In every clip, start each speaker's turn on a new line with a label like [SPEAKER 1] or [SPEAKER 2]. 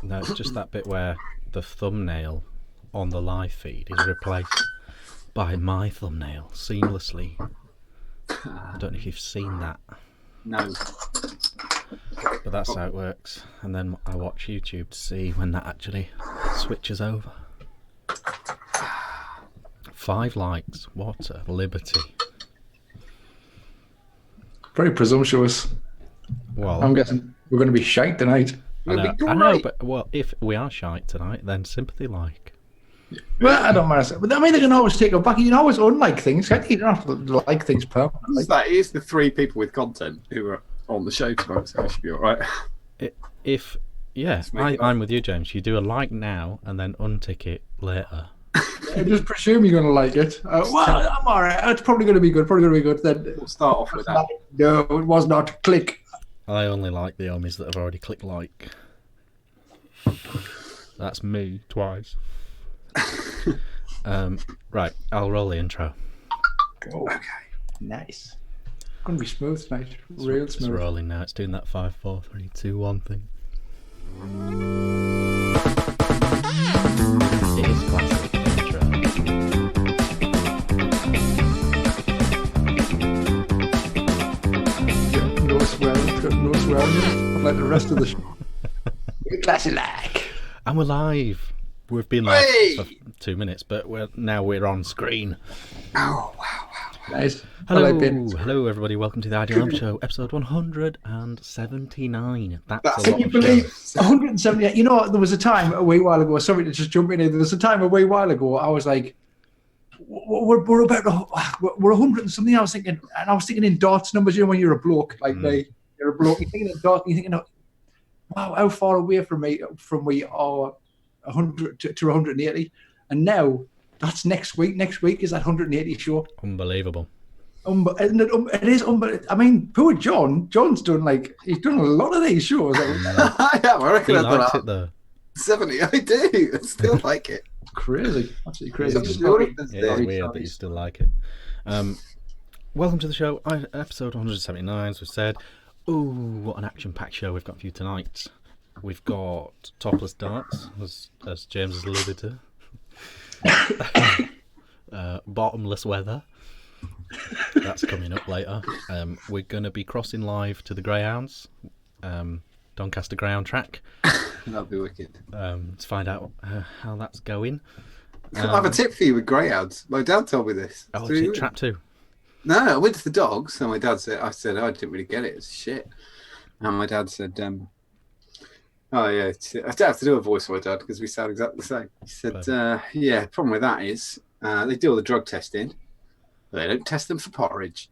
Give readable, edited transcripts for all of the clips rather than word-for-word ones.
[SPEAKER 1] No, it's just that bit where the thumbnail on the live feed is replaced by my thumbnail seamlessly. I don't know if you've seen that.
[SPEAKER 2] No.
[SPEAKER 1] But that's how it works. And then I watch YouTube to see when that actually switches over. 5 likes. What a liberty.
[SPEAKER 3] Very presumptuous.
[SPEAKER 1] Well,
[SPEAKER 3] I'm guessing we're going to be shite tonight.
[SPEAKER 1] I know, but if we are shite tonight, then sympathy like.
[SPEAKER 3] Well, I don't mind. But I mean, they can always take it back. You can always unlike things. You don't have to like things permanently.
[SPEAKER 2] That is the 3 people with content who are on the show tomorrow, so it should be all right.
[SPEAKER 1] I'm with you, James. You do a like now and then untick it later.
[SPEAKER 3] I just presume you're going to like it. Well, I'm all right. It's probably going to be good. Then
[SPEAKER 2] We'll start off with that.
[SPEAKER 3] No, it was not. Click.
[SPEAKER 1] I only like the homies that have already clicked like. That's me twice. Right, I'll roll the intro.
[SPEAKER 3] Go. Okay. Nice. Going to be smooth tonight. Real
[SPEAKER 1] It's
[SPEAKER 3] smooth.
[SPEAKER 1] rolling now. It's doing that 5, 4, 3, 2, 1 thing. It is classic intro.
[SPEAKER 3] No swearing. It's got no swearing. Like the rest of the show. Classic like.
[SPEAKER 1] And we're live. We've been live
[SPEAKER 2] Hey!
[SPEAKER 1] for 2 minutes, but we're on screen.
[SPEAKER 2] Oh, wow.
[SPEAKER 3] Nice.
[SPEAKER 1] Hello everybody. Welcome to the Ideal Lamp Show, episode 179. That's a
[SPEAKER 3] Can
[SPEAKER 1] lot
[SPEAKER 3] you
[SPEAKER 1] of
[SPEAKER 3] believe
[SPEAKER 1] shows.
[SPEAKER 3] 178? You know, there was a time a wee while ago. Sorry to just jump in here. There was a time a wee while ago. I was like, we're about we're 100 and something. I was thinking in dots numbers. You know, when you're a bloke like me, you're a bloke. You're thinking in dots. You're thinking, wow, how far away from we are 100 to 180, and now that's next week. Next week is that 180 show.
[SPEAKER 1] Unbelievable.
[SPEAKER 3] It is unbelievable. I mean, poor John. John's done he's done a lot of these shows.
[SPEAKER 2] I am. I reckon
[SPEAKER 1] He
[SPEAKER 2] I've done
[SPEAKER 1] likes it though.
[SPEAKER 2] 70. I do. I still like it.
[SPEAKER 3] Crazy, absolutely crazy.
[SPEAKER 2] Yeah.
[SPEAKER 1] It is weird that you still like it. Welcome to the show, episode 179. As we said, what an action-packed show we've got for you tonight. We've got topless darts, as James has alluded to. Bottomless weather. That's coming up later. We're going to be crossing live to the Greyhounds, Doncaster Greyhound track,
[SPEAKER 2] That'll be wicked.
[SPEAKER 1] to find out how that's going.
[SPEAKER 2] I have a tip for you with greyhounds. My dad told me this.
[SPEAKER 1] Oh, is it trap 2?
[SPEAKER 2] No, I went to the dogs, and my dad said, I didn't really get it. It's shit. And my dad said, oh, yeah, I don't have to do a voice for my dad because we sound exactly the same. He said, yeah, the problem with that is they do all the drug testing, but they don't test them for porridge.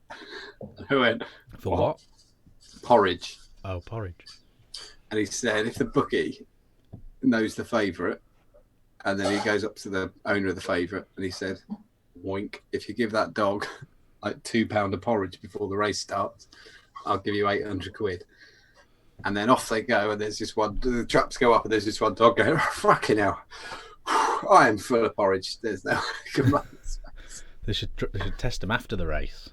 [SPEAKER 2] I went,
[SPEAKER 1] For what?
[SPEAKER 2] Porridge.
[SPEAKER 1] Oh, porridge.
[SPEAKER 2] And he said, if the bookie knows the favourite, and then he goes up to the owner of the favourite, and he said, wink, if you give that dog like £2 of porridge before the race starts, I'll give you 800 quid. And then off they go, and there's just one, the traps go up, and there's just one dog going, oh, fucking hell, I am full of porridge. There's no commands.
[SPEAKER 1] They should test them after the race.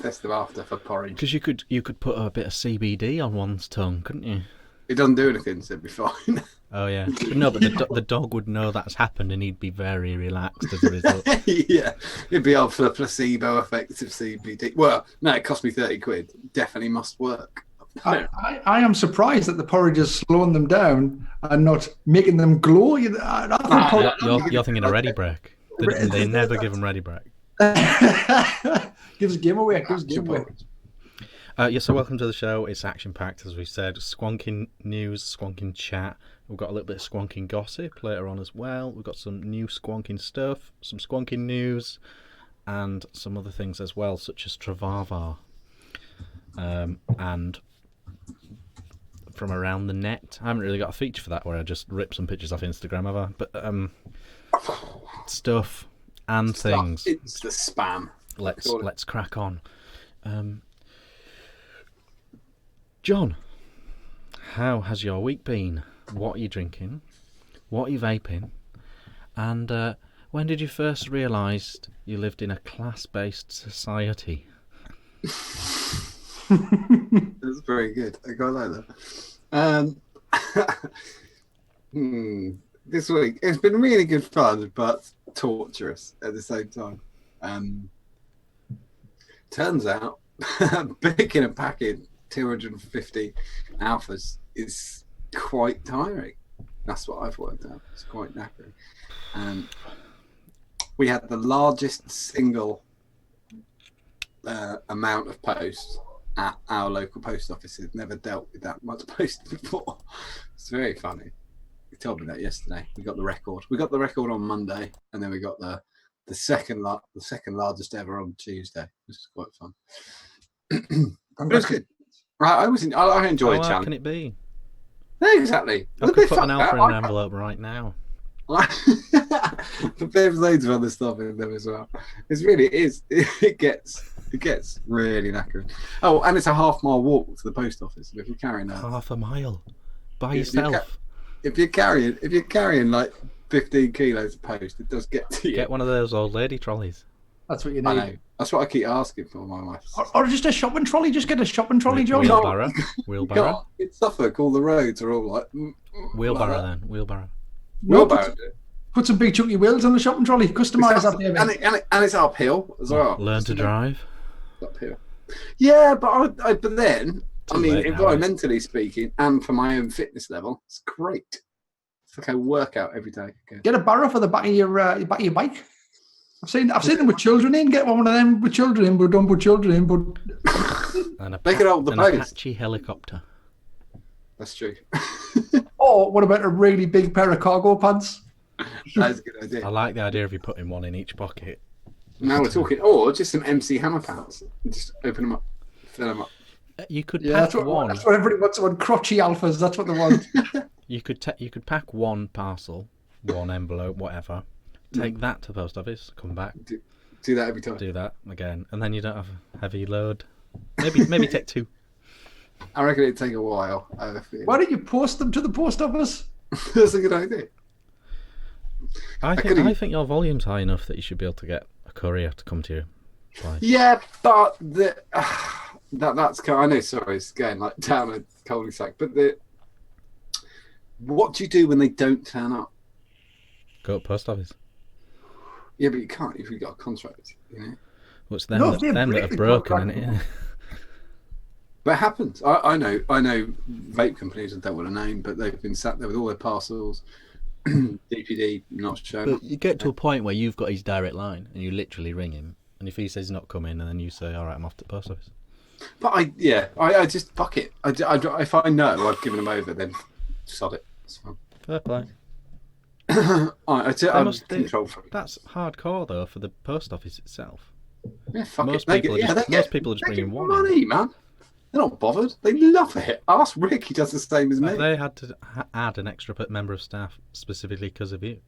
[SPEAKER 2] Test them after for porridge.
[SPEAKER 1] Because you could put a bit of CBD on one's tongue, couldn't you?
[SPEAKER 2] It doesn't do anything, so it'd be fine.
[SPEAKER 1] Oh yeah. But no, but the dog would know that's happened, and he'd be very relaxed as a result.
[SPEAKER 2] Yeah, it'd be all for the placebo effect of CBD. Well, no, it cost me 30 quid. Definitely must work.
[SPEAKER 3] I am surprised that the porridge is slowing them down and not making them glow. I think
[SPEAKER 1] You're thinking of Ready Break. They never give them Ready Break.
[SPEAKER 3] gives a giveaway. Gives a giveaway.
[SPEAKER 1] So welcome to the show. It's action-packed, as we said. Squonking news, squonking chat. We've got a little bit of squonking gossip later on as well. We've got some new squonking stuff, some squonking news, and some other things as well, such as Travava. And from around the net. I haven't really got a feature for that where I just rip some pictures off Instagram, have I? But stuff and things.
[SPEAKER 2] It's the spam.
[SPEAKER 1] Let's crack on. John, how has your week been? What are you drinking? What are you vaping? And when did you first realise you lived in a class-based society?
[SPEAKER 2] That's very good. I quite like that. This week it's been really good fun, but torturous at the same time. Turns out picking and packing 250 alphas is quite tiring. That's what I've worked out. It's quite knackering. We had the largest single amount of posts at our local post office. It's never dealt with that much post before. It's very funny. He told me that yesterday. We got the record. We got the record on Monday, and then we got the second largest ever on Tuesday, which is quite fun. But it was good. I enjoyed
[SPEAKER 1] How
[SPEAKER 2] it.
[SPEAKER 1] hard can it be?
[SPEAKER 2] No, exactly.
[SPEAKER 1] I could put an alpha in an envelope right now.
[SPEAKER 2] But there's loads of other stuff in there as well. It gets really knackered. Oh, and it's a half-mile walk to the post office. If you're carrying that,
[SPEAKER 1] Half a mile by yourself.
[SPEAKER 2] If you're carrying like 15 kilos of post, it does get to you.
[SPEAKER 1] Get one of those old lady trolleys.
[SPEAKER 3] That's what you need.
[SPEAKER 2] I know. That's what I keep asking for my wife.
[SPEAKER 3] Or just a shopping trolley. Just get a shopping trolley, John.
[SPEAKER 1] Wheelbarrow.
[SPEAKER 2] In Suffolk, all the roads are all like
[SPEAKER 1] Wheelbarrow then. Wheelbarrow.
[SPEAKER 2] Wheelbarrow.
[SPEAKER 3] Put some big chunky wheels on the shopping trolley. Customise that, baby.
[SPEAKER 2] And it's uphill as well.
[SPEAKER 1] Learn to drive.
[SPEAKER 2] Uphill. Yeah, but then
[SPEAKER 1] late
[SPEAKER 2] environmentally speaking, and for my own fitness level, it's great. It's like a workout every day. Okay.
[SPEAKER 3] Get a barrow for the back of your bike. I've seen them with children in. Get one of them with children in, but don't put children in. But
[SPEAKER 1] And a
[SPEAKER 2] Make it hold the post.
[SPEAKER 1] Apache helicopter.
[SPEAKER 2] That's true.
[SPEAKER 3] or what about a really big pair of cargo pants?
[SPEAKER 2] That's a good idea.
[SPEAKER 1] I like the idea of you putting one in each pocket.
[SPEAKER 2] Now we're talking, or just some MC Hammer pants. Just open them up, fill them up.
[SPEAKER 1] You could
[SPEAKER 3] Yeah,
[SPEAKER 1] pack one.
[SPEAKER 3] that's what everybody wants. One crotchy alphas. That's what they want.
[SPEAKER 1] You could pack one parcel, one envelope, whatever. Take that to the post office. Come back.
[SPEAKER 2] Do that every time.
[SPEAKER 1] Do that again, and then you don't have a heavy load. Maybe take two.
[SPEAKER 2] I reckon it'd take a while.
[SPEAKER 3] Why don't you post them to the post office?
[SPEAKER 2] That's a good idea.
[SPEAKER 1] I think your volume's high enough that you should be able to get a courier to come to your place.
[SPEAKER 2] Yeah, but that's kind of, I know. Sorry, it's going like down a cul-de-sac. But what do you do when they don't turn up?
[SPEAKER 1] Go to post office.
[SPEAKER 2] Yeah, but you can't if you've got a contract. You know.
[SPEAKER 1] Well, it's them that have broken, isn't it?
[SPEAKER 2] But it happens. I know vape companies, I don't want to name, but they've been sat there with all their parcels. DPD not shown.
[SPEAKER 1] But you get to a point where you've got his direct line and you literally ring him, and if he says he's not coming, and then you say, "All right, I'm off to the post office."
[SPEAKER 2] But I just fuck it. If I know I've given them over, then sod it. It's fine.
[SPEAKER 1] Fair play.
[SPEAKER 2] I'm control freak.
[SPEAKER 1] That's hardcore though for the post office itself.
[SPEAKER 2] Yeah, fuck
[SPEAKER 1] Most
[SPEAKER 2] it.
[SPEAKER 1] people are just bringing one.
[SPEAKER 2] Money, man. They're not bothered. They love it. Ask Rick. He does the same as me.
[SPEAKER 1] They had to add an extra member of staff specifically because of you.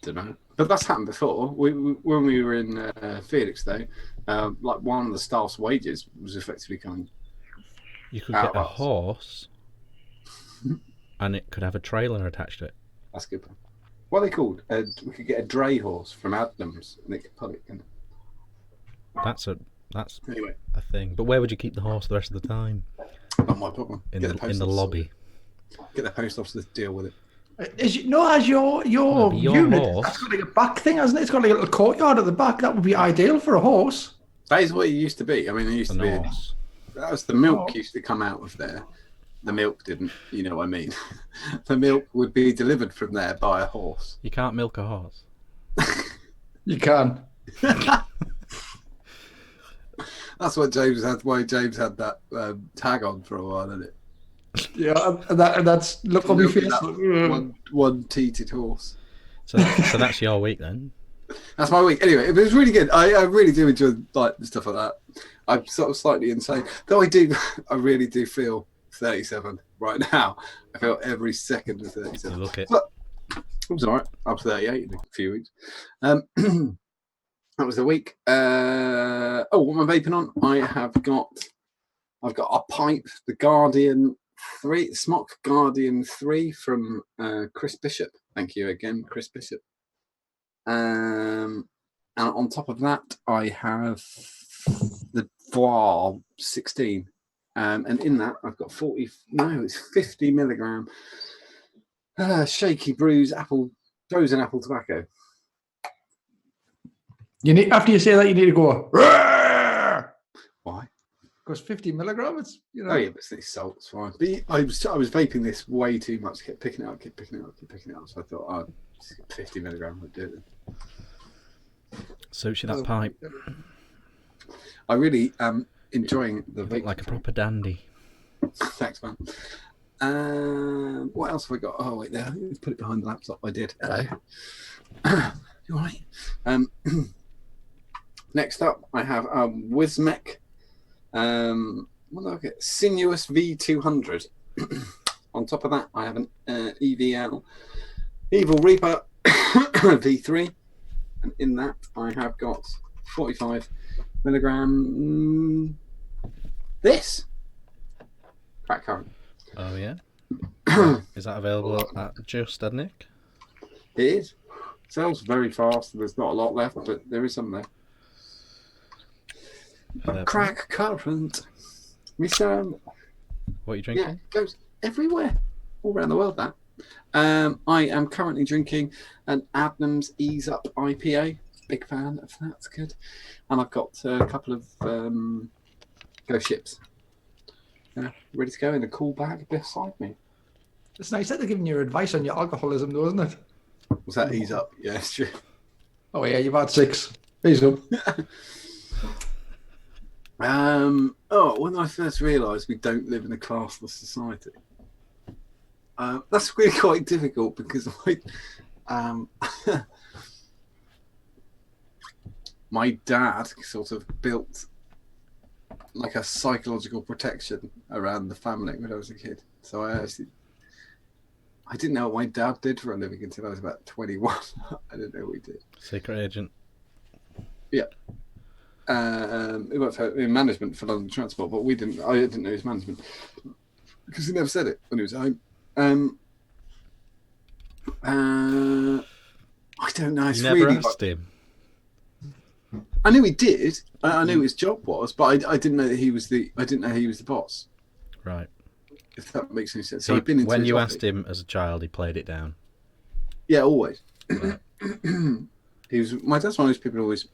[SPEAKER 2] Don't know. But that's happened before. When we were in Felix, though, like one of the staff's wages was effectively going.
[SPEAKER 1] You could get a horse, and it could have a trailer attached to it.
[SPEAKER 2] That's good. What are they called? We could get a dray horse from Adams, and it could pull it.
[SPEAKER 1] That's
[SPEAKER 2] anyway
[SPEAKER 1] a thing. But where would you keep the horse the rest of the time?
[SPEAKER 2] Not my problem.
[SPEAKER 1] In the lobby.
[SPEAKER 2] Get the post office to deal with it.
[SPEAKER 3] As your unit,
[SPEAKER 1] horse.
[SPEAKER 3] that's got like a back thing, hasn't it? It's got like a little courtyard at the back. That would be ideal for a horse.
[SPEAKER 2] That is what it used to be. I mean, it used to be. That was the milk used to come out of there. The milk didn't, you know what I mean? The milk would be delivered from there by a horse.
[SPEAKER 1] You can't milk a horse.
[SPEAKER 3] You can.
[SPEAKER 2] That's what James had. Why James had that tag on for a while, isn't it?
[SPEAKER 3] Yeah, that's look on my face.
[SPEAKER 2] One teated horse.
[SPEAKER 3] So
[SPEAKER 1] that's your week then.
[SPEAKER 2] That's my week. Anyway, it was really good. I really do enjoy like stuff like that. I'm sort of slightly insane, though. I really do feel 37 right now. I feel every second of 37.
[SPEAKER 1] You look it.
[SPEAKER 2] But it was all right. I'm 38 in a few weeks. That was the week. What am I vaping on? I've got a pipe, the Guardian 3, Smock Guardian 3 from Chris Bishop. Thank you again, Chris Bishop. And on top of that, I have the Voir 16. And in that, I've got 50 milligram Shaky brews, frozen apple tobacco.
[SPEAKER 3] You need, after you say that, you need to go. Roar!
[SPEAKER 2] Why?
[SPEAKER 3] Because 50 milligrams, you know.
[SPEAKER 2] Oh yeah, but it's salt. It's fine. But I was vaping this way too much. Kept picking it up. So I thought, oh, 50 milligram would do it.
[SPEAKER 1] Suits you that pipe.
[SPEAKER 2] I really am enjoying the vape.
[SPEAKER 1] Like a proper dandy.
[SPEAKER 2] Thanks, man. What else have I got? Oh wait, there. Let's put it behind the laptop. I did. Hello. You all right? Next up, I have Wismec. What do I get? Sinuous V200. On top of that, I have an EVL Evil Reaper V3, and in that I have got 45 milligram. This crack current.
[SPEAKER 1] Oh yeah. Is that available at Just Nick?
[SPEAKER 2] It is. Sells very fast. There's not a lot left, but there is some there. Crack current.
[SPEAKER 1] What are you drinking?
[SPEAKER 2] Yeah, it goes everywhere, all around the world. That I am currently drinking an Adnams Ease Up IPA. Big fan of that. It's good. And I've got a couple of Ghost Ships. Ready to go in a cool bag beside me.
[SPEAKER 3] It's nice that they're giving you advice on your alcoholism, though, isn't it?
[SPEAKER 2] Was that Ease Up? Yeah, it's true.
[SPEAKER 3] Oh yeah, you've had 6. Ease up.
[SPEAKER 2] When I first realised we don't live in a classless society, that's really quite difficult because my dad sort of built like a psychological protection around the family when I was a kid. So I didn't know what my dad did for a living until I was about 21. I didn't know what he did.
[SPEAKER 1] Secret agent.
[SPEAKER 2] Yeah. He worked in management for London Transport, but I didn't know his management because he never said it when he was at home. I don't know.
[SPEAKER 1] You never asked him.
[SPEAKER 2] I knew he did. I knew his job was, but I didn't know that he was the. I didn't know he was the boss.
[SPEAKER 1] Right.
[SPEAKER 2] If that makes any sense.
[SPEAKER 1] So when you asked him as a child, he played it down.
[SPEAKER 2] Yeah, always.
[SPEAKER 1] Right.
[SPEAKER 2] He was. My dad's one of those people who always.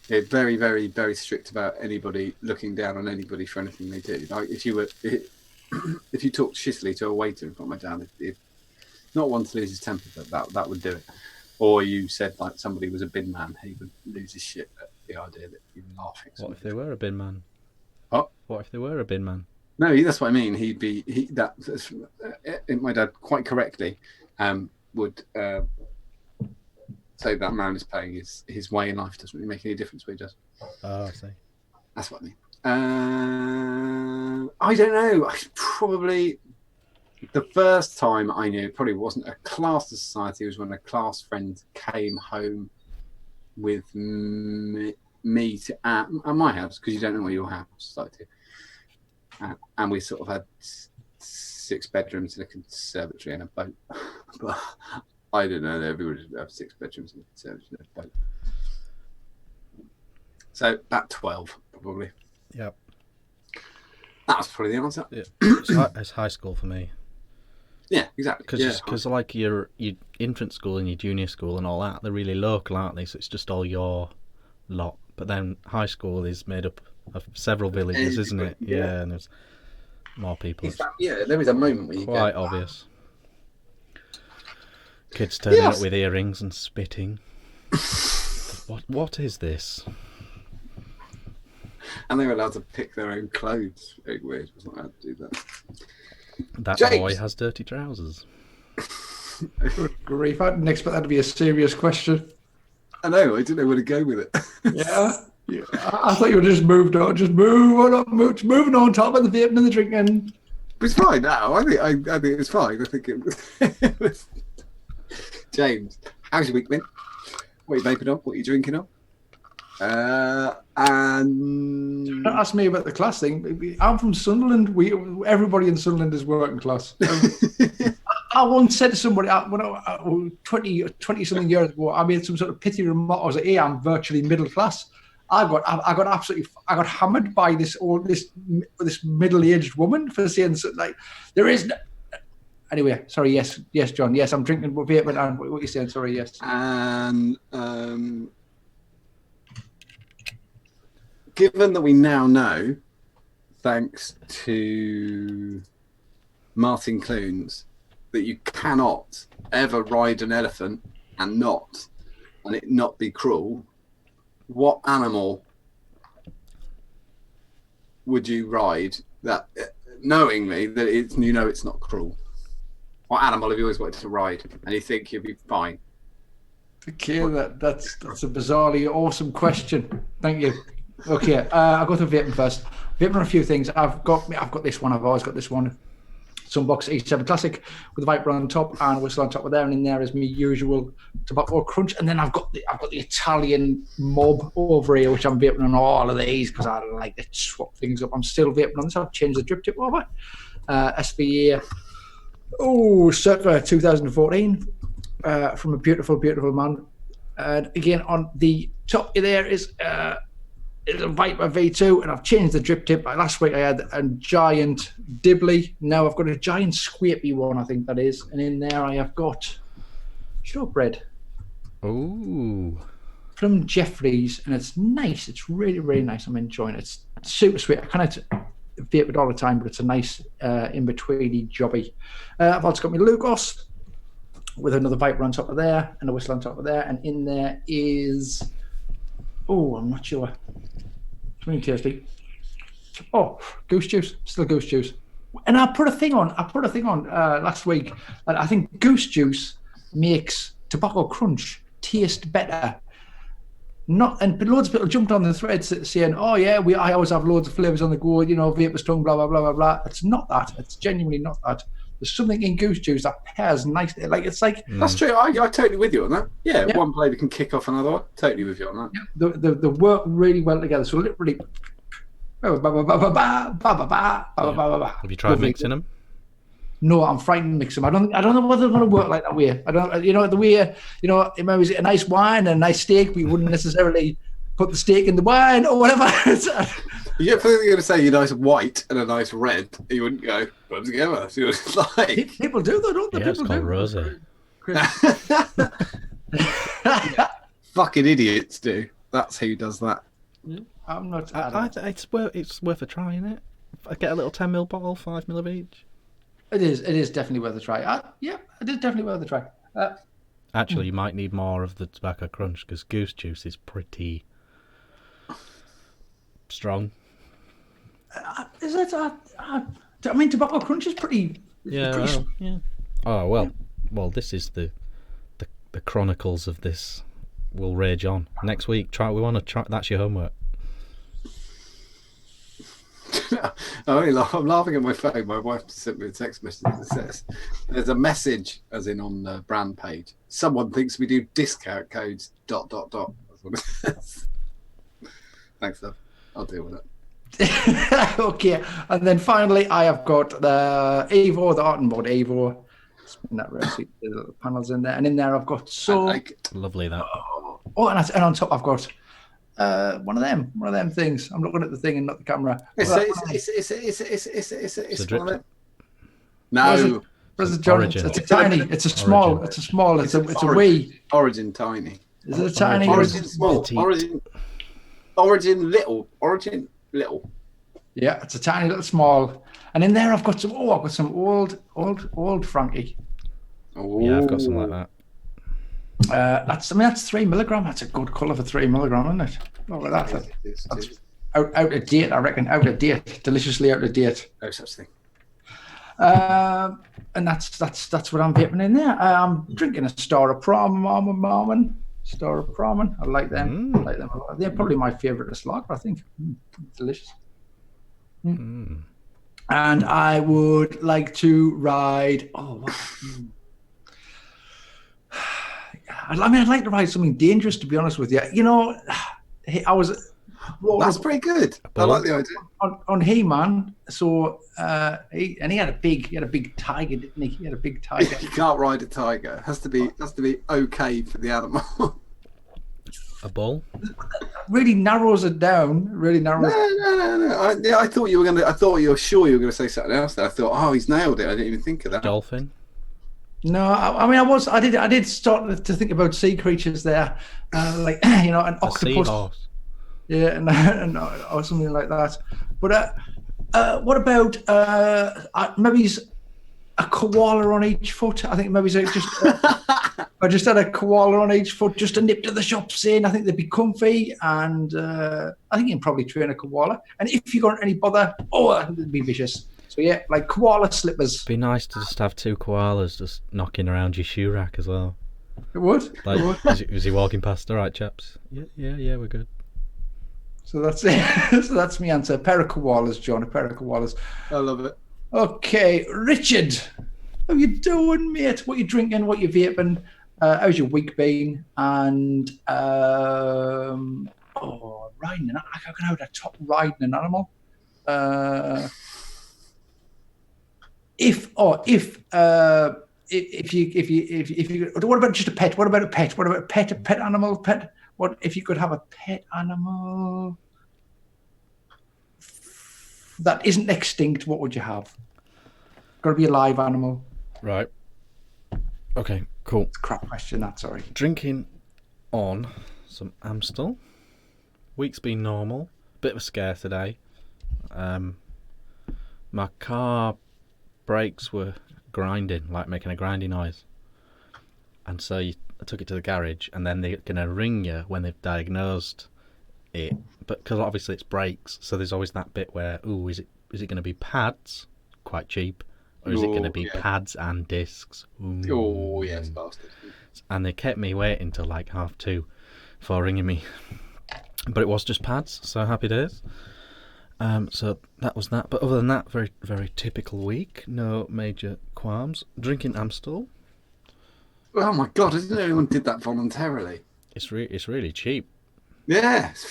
[SPEAKER 2] Very, very, very strict about anybody looking down on anybody for anything they do. Like if you talked shittily to a waiter in front of my dad, if not one to lose his temper, but that would do it. Or you said like somebody was a bin man, he would lose his shit at the idea that you were laughing.
[SPEAKER 1] What if they were a bin man?
[SPEAKER 2] What?
[SPEAKER 1] What if they were a bin man?
[SPEAKER 2] No, that's what I mean. My dad quite correctly would say that man is paying his way in life. Doesn't really make any difference what he does.
[SPEAKER 1] Oh, I see.
[SPEAKER 2] That's what I mean. I don't know. Probably the first time I knew it probably wasn't a class society. It was when a class friend came home with me to at my house, because you don't know where your house is like to. And we sort of had 6 bedrooms and a conservatory and a boat. But I didn't know that everybody would have 6 bedrooms and a conservatory and a boat. So about 12, probably.
[SPEAKER 1] Yep.
[SPEAKER 2] That was probably the answer.
[SPEAKER 1] Yeah. It's high school for me.
[SPEAKER 2] Yeah, exactly.
[SPEAKER 1] Because like your infant school and your junior school and all that, they're really local, aren't they? So it's just all your lot. But then high school is made up of several villages, isn't it? Yeah, and there's more people.
[SPEAKER 2] There is a moment where you
[SPEAKER 1] quite obvious. Kids turning up with earrings and spitting. What is this?
[SPEAKER 2] And they were allowed to pick their own clothes. Very weird. I wasn't allowed to do that.
[SPEAKER 1] That
[SPEAKER 2] James.
[SPEAKER 1] boy has dirty trousers.
[SPEAKER 3] Good grief! I didn't expect that to be a serious question.
[SPEAKER 2] I know. I didn't know where to go with it.
[SPEAKER 3] Yeah. I thought you were just moved on. Just moving on. Talk about the vaping and the drinking.
[SPEAKER 2] But it's fine now. I think it's fine. I think it was. James, how's your week been? What are you vaping on? What are you drinking on? And
[SPEAKER 3] Don't ask me about the class thing. I'm from Sunderland. Everybody in Sunderland is working class. I once said to somebody when I 20 something years ago, I made some sort of pithy remark. I was like, "Hey, I'm virtually middle class." I got hammered by this middle-aged woman for saying like there is no, Anyway, sorry. Yes, John. Yes, I'm drinking vape. And what you saying? Sorry. Yes.
[SPEAKER 2] And given that we now know, thanks to Martin Clunes, that you cannot ever ride an elephant and it not be cruel, what animal would you ride that, knowing me that it's not cruel? What animal have you always wanted to ride and you think you'll be fine?
[SPEAKER 3] Okay, that's a bizarrely awesome question. Thank you. Okay, I'll go to vaping first. Vaping on a few things. I've got this one. I've always got this one. Sunbox E7 Classic with a Viper on top and a whistle on top of there, and in there is my usual tobacco crunch. And then I've got the Italian mob over here, which I'm vaping on all of these because I like to swap things up. I'm still vaping on this. I've changed the drip tip over. SVA, circa 2014, from a beautiful, beautiful man. And again, on the top there is a Viper V2, and I've changed the drip tip. Last week I had a giant Dibley. Now I've got a giant Squapey one, I think that is. And in there I have got shortbread.
[SPEAKER 1] Ooh.
[SPEAKER 3] From Jeffrey's, and it's nice. It's really, really nice. I'm enjoying it. It's super sweet. I kind of vape it all the time, but it's a nice in-betweeny jobby. I've also got my Lugos with another Viper on top of there and a whistle on top of there. And in there is... I'm not sure. It's really tasty. Goose juice. Still goose juice. And I put a thing on last week. I think goose juice makes tobacco crunch taste better. And loads of people jumped on the threads saying, I always have loads of flavours on the go, vapor tongue, blah, blah, blah, blah, blah. It's not that. It's genuinely not that. There's something in goose juice that pairs nicely.
[SPEAKER 2] That's true. I'm totally with you on that. Yeah, one flavour can kick off another one. Totally with you on that.
[SPEAKER 3] Yeah, they work really well together. So literally,
[SPEAKER 1] Have you tried mixing them?
[SPEAKER 3] No, I'm frightened to mix them. I don't know whether they're going to work like that way. I don't. The way maybe a nice wine and a nice steak. We wouldn't necessarily put the steak in the wine or whatever.
[SPEAKER 2] You're going to say a nice white and a nice red. You wouldn't go put them together. So it's like
[SPEAKER 3] people do though, don't they?
[SPEAKER 1] Yeah, it's called rosé.
[SPEAKER 2] Fucking idiots do. That's who does that.
[SPEAKER 3] I'm not.
[SPEAKER 1] It's worth a try, isn't it? I get a little 10ml bottle, 5ml of each.
[SPEAKER 3] It is definitely worth a try. It is definitely worth a try.
[SPEAKER 1] Actually, you might need more of the tobacco crunch because goose juice is pretty strong.
[SPEAKER 3] Is it? I mean, tobacco crunch is pretty.
[SPEAKER 1] Yeah. Oh well. This is the chronicles of this. Will rage on next week. We want to try. That's your homework.
[SPEAKER 2] I'm laughing at my phone. My wife sent me a text message that says there's a message, as in on the brand page. Someone thinks we do discount codes. ... That's what it says. Thanks, love. I'll deal with it.
[SPEAKER 3] Okay, and then finally, I have got the Evo, the Art Board Evo. Spin that round, see the little panels in there, and in there I've got
[SPEAKER 1] lovely that.
[SPEAKER 3] And on top I've got one of them things. I'm looking at the thing and not the camera.
[SPEAKER 2] It's
[SPEAKER 1] a drip.
[SPEAKER 2] One of them. No.
[SPEAKER 1] Origin.
[SPEAKER 3] It's a tiny. It's a small. It's a small. It's a wee.
[SPEAKER 2] Origin tiny.
[SPEAKER 3] Is it a tiny?
[SPEAKER 2] Origin small. Origin little. Origin little.
[SPEAKER 3] Yeah, it's a tiny little small. And in there I've got some. I've got some old Frankie.
[SPEAKER 1] Yeah, I've got some like that.
[SPEAKER 3] That's 3 milligram. That's a good colour for 3 milligram, isn't it? Look at that. That's out of date, I reckon. Out of date. Deliciously out of date.
[SPEAKER 2] No such thing.
[SPEAKER 3] And that's what I'm vaping in there. I'm drinking a Star of Pramen. Star of Pramen. I like them. I like them a lot. They're probably my favourite slot, I think. Delicious. And I would like to ride. I'd like to ride something dangerous, to be honest with you.
[SPEAKER 2] That's pretty good. I like the idea.
[SPEAKER 3] On He-Man, so he had a big tiger, didn't he? He had a big tiger.
[SPEAKER 2] You can't ride a tiger. It has to be okay for the animal.
[SPEAKER 1] A bull?
[SPEAKER 3] Really narrows it down. No.
[SPEAKER 2] I thought you were sure you were going to say something else. I thought, he's nailed it. I didn't even think of that.
[SPEAKER 1] Dolphin?
[SPEAKER 3] No, I mean, I did start to think about sea creatures there, like an
[SPEAKER 1] A
[SPEAKER 3] octopus,
[SPEAKER 1] seahorse.
[SPEAKER 3] yeah, and or something like that. But what about maybe a koala on each foot? I think maybe I just had a koala on each foot just to nip to the shops in. I think they'd be comfy, and I think you can probably train a koala. And if you got any bother, I think they'd be vicious. So yeah, like koala slippers.
[SPEAKER 1] Be nice to just have two koalas just knocking around your shoe rack as well.
[SPEAKER 3] It would.
[SPEAKER 1] Like,
[SPEAKER 3] It would.
[SPEAKER 1] is he walking past? All right, chaps. Yeah, we're good.
[SPEAKER 3] So that's it. So that's my answer. A pair of koalas, John. A pair of koalas.
[SPEAKER 2] I love it.
[SPEAKER 3] Okay, Richard. How you doing, mate? What you drinking? What you vaping? How's your week been? And riding. I can have a top riding an animal. If you what about just a pet? What about a pet? What about a pet animal? Pet? What if you could have a pet animal that isn't extinct? What would you have? Got to be a live animal.
[SPEAKER 1] Right. Okay, cool.
[SPEAKER 3] It's a crap question, that, sorry.
[SPEAKER 1] Drinking on some Amstel. Week's been normal. Bit of a scare today. My car brakes were grinding, like making a grinding noise. And so I took it to the garage, and then they're going to ring you when they've diagnosed it. But because obviously it's brakes, so there's always that bit where, is it going to be pads, quite cheap, or is it going to be pads and discs? Ooh.
[SPEAKER 2] Oh, yes, bastard.
[SPEAKER 1] And they kept me waiting till like 2:30 before ringing me. But it was just pads, so happy days. So that was that. But other than that, very, very typical week. No major qualms. Drinking Amstel.
[SPEAKER 2] Oh my god! I didn't know anyone did that voluntarily.
[SPEAKER 1] It's really cheap.
[SPEAKER 2] Yeah, it's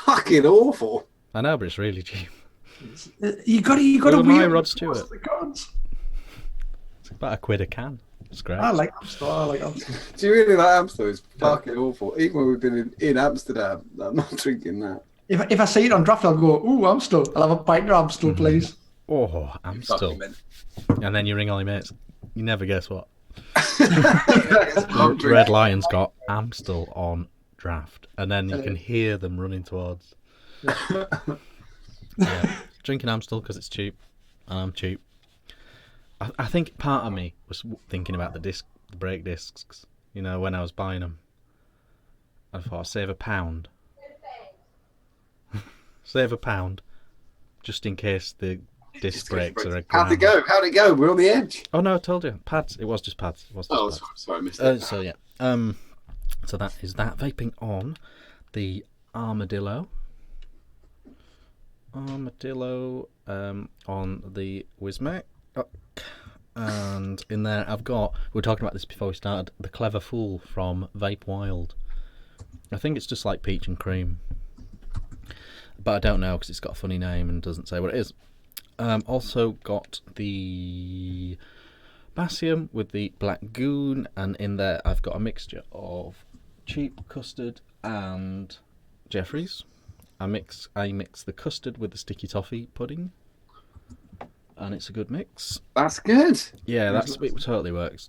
[SPEAKER 2] fucking awful.
[SPEAKER 1] I know, but it's really cheap.
[SPEAKER 3] You got to
[SPEAKER 1] my Rod Stewart.
[SPEAKER 3] The gods.
[SPEAKER 1] It's about £1 a can. It's great.
[SPEAKER 3] I like Amstel.
[SPEAKER 2] Do you really like Amstel? It's fucking awful. Even when we've been in Amsterdam, I'm not drinking that.
[SPEAKER 3] If I see it on draft, I'll go, ooh, Amstel. I'll have a pint of Amstel, please.
[SPEAKER 1] Oh, Amstel. And then you ring all your mates. You never guess what. Red Lion's got Amstel on draft, and then you can hear them running towards. Yeah. Drinking Amstel because it's cheap, and I'm cheap. I think part of me was thinking about the brake discs. You know, when I was buying them, I thought I'll save £1. Save £1, just in case the disc brakes are a grand.
[SPEAKER 2] How'd it go? We're on the edge.
[SPEAKER 1] Oh no, I told you, pads. It was just pads.
[SPEAKER 2] Sorry, I missed it.
[SPEAKER 1] So yeah. So that is that. Vaping on the Armadillo. On the Wismec. And in there I've got, we were talking about this before we started, the Clever Fool from Vape Wild. I think it's just like peach and cream, but I don't know because it's got a funny name and doesn't say what it is. Also got the Basium with the Black Goon, and in there I've got a mixture of cheap custard and Jeffrey's. I mix the custard with the sticky toffee pudding, and it's a good mix.
[SPEAKER 2] That's good.
[SPEAKER 1] Yeah, it totally works.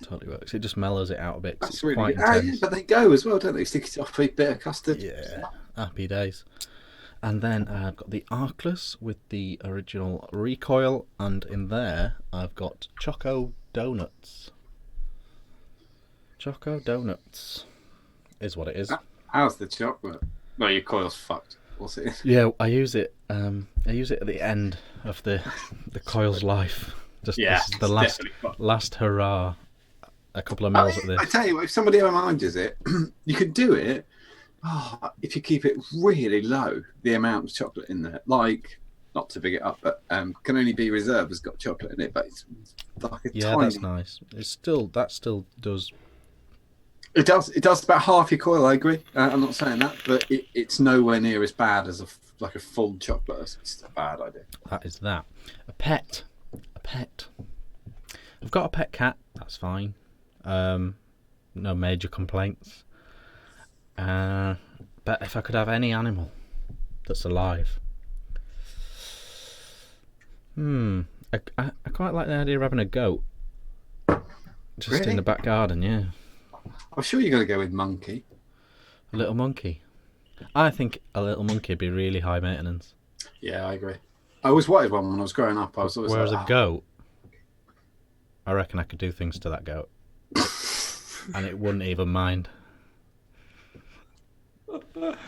[SPEAKER 1] It just mellows it out a bit.
[SPEAKER 2] That's
[SPEAKER 1] it's
[SPEAKER 2] really
[SPEAKER 1] quite
[SPEAKER 2] good.
[SPEAKER 1] intense.
[SPEAKER 2] But they go as well, don't they? Sticky toffee, bit of custard.
[SPEAKER 1] Yeah, happy days. And then I've got the Arkless with the original recoil, and in there I've got Choco Donuts. Choco Donuts is what it is.
[SPEAKER 2] How's the chocolate? No, your coil's fucked. What's it?
[SPEAKER 1] Yeah, I use it at the end of the coil's life. This is the last hurrah. A couple of mils at this.
[SPEAKER 2] I tell you, if somebody reminds it, you could do it. If you keep it really low, the amount of chocolate in there, like, not to big it up, but can only be reserved has got chocolate in it, but it's like a tiny...
[SPEAKER 1] that's nice. That still does.
[SPEAKER 2] It does about half your coil. I agree. I'm not saying that, but it's nowhere near as bad as a full chocolate. It's a bad idea.
[SPEAKER 1] That is that. A pet. I've got a pet cat. That's fine. No major complaints. But if I could have any animal that's alive, I quite like the idea of having a goat. Just in
[SPEAKER 2] Really?
[SPEAKER 1] the back garden, yeah.
[SPEAKER 2] I'm sure you're going to go with monkey.
[SPEAKER 1] A little monkey. I think a little monkey would be really high maintenance.
[SPEAKER 2] Yeah, I agree. I always wanted one when I was growing up. I was always
[SPEAKER 1] Whereas
[SPEAKER 2] like,
[SPEAKER 1] a goat, I reckon I could do things to that goat. And it wouldn't even mind.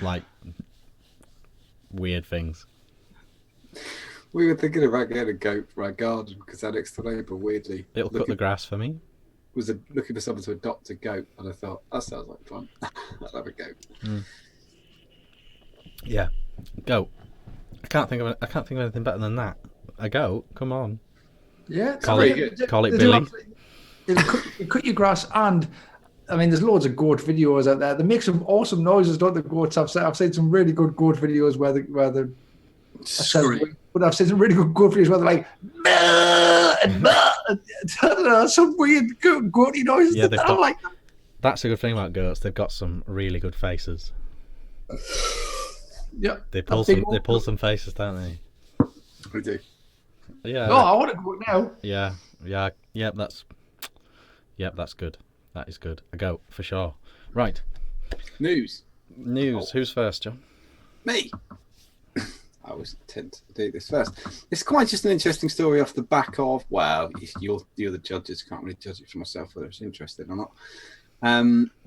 [SPEAKER 1] Like, weird things.
[SPEAKER 2] we were thinking about getting a goat for our garden because our next door neighbour weirdly
[SPEAKER 1] It'll cut the grass for me.
[SPEAKER 2] was looking for someone to adopt a goat, and I thought that sounds like fun. I'd have a goat.
[SPEAKER 1] Yeah, goat. I can't think of anything better than that. A goat. Come on.
[SPEAKER 3] Yeah,
[SPEAKER 1] Call
[SPEAKER 2] pretty
[SPEAKER 1] it
[SPEAKER 2] good.
[SPEAKER 1] call it
[SPEAKER 3] they do
[SPEAKER 1] Billy.
[SPEAKER 3] have- It'll cut your grass, and I mean, there's loads of goat videos out there. They make some awesome noises, don't the goats? I've seen some really good goat videos where the
[SPEAKER 2] Scream.
[SPEAKER 3] but I've seen some really good goat videos where they're like, "Bah," and "bah," and I don't know, some weird goaty noises.
[SPEAKER 1] Yeah,
[SPEAKER 3] I don't like them.
[SPEAKER 1] That's a good thing about goats. They've got some really good faces.
[SPEAKER 3] Yeah,
[SPEAKER 1] They pull some faces, don't they?
[SPEAKER 2] We do.
[SPEAKER 1] Yeah.
[SPEAKER 3] Oh, I want to go now.
[SPEAKER 1] Yeah. Yep, that's good. That is good. A goat for sure. Right.
[SPEAKER 2] News.
[SPEAKER 1] Who's first, John?
[SPEAKER 2] Me. I always tend to do this first. It's quite just an interesting story off the back of, well, you're the judges. Can't really judge it for myself whether it's interesting or not.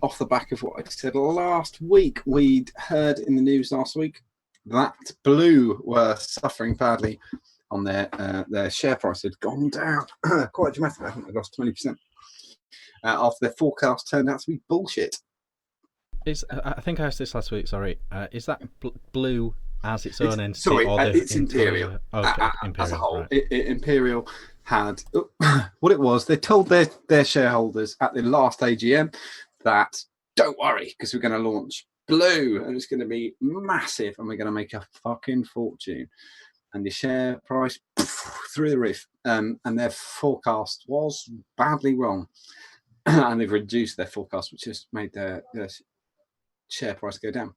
[SPEAKER 2] Off the back of what I said last week, we'd heard in the news last week that Blue were suffering badly on their share price had gone down quite dramatically. I think they lost 20% after their forecast turned out to be bullshit.
[SPEAKER 1] I think I asked this last week. Sorry, is that Blue as its own entity?
[SPEAKER 2] Sorry,
[SPEAKER 1] or
[SPEAKER 2] it's Imperial.
[SPEAKER 1] Okay, Imperial
[SPEAKER 2] As a whole,
[SPEAKER 1] right.
[SPEAKER 2] Imperial had what it was. They told their shareholders at the last AGM that don't worry because we're going to launch Blue and it's going to be massive and we're going to make a fucking fortune. And the share price through the roof. And their forecast was badly wrong. And they've reduced their forecast, which has made their share price go down.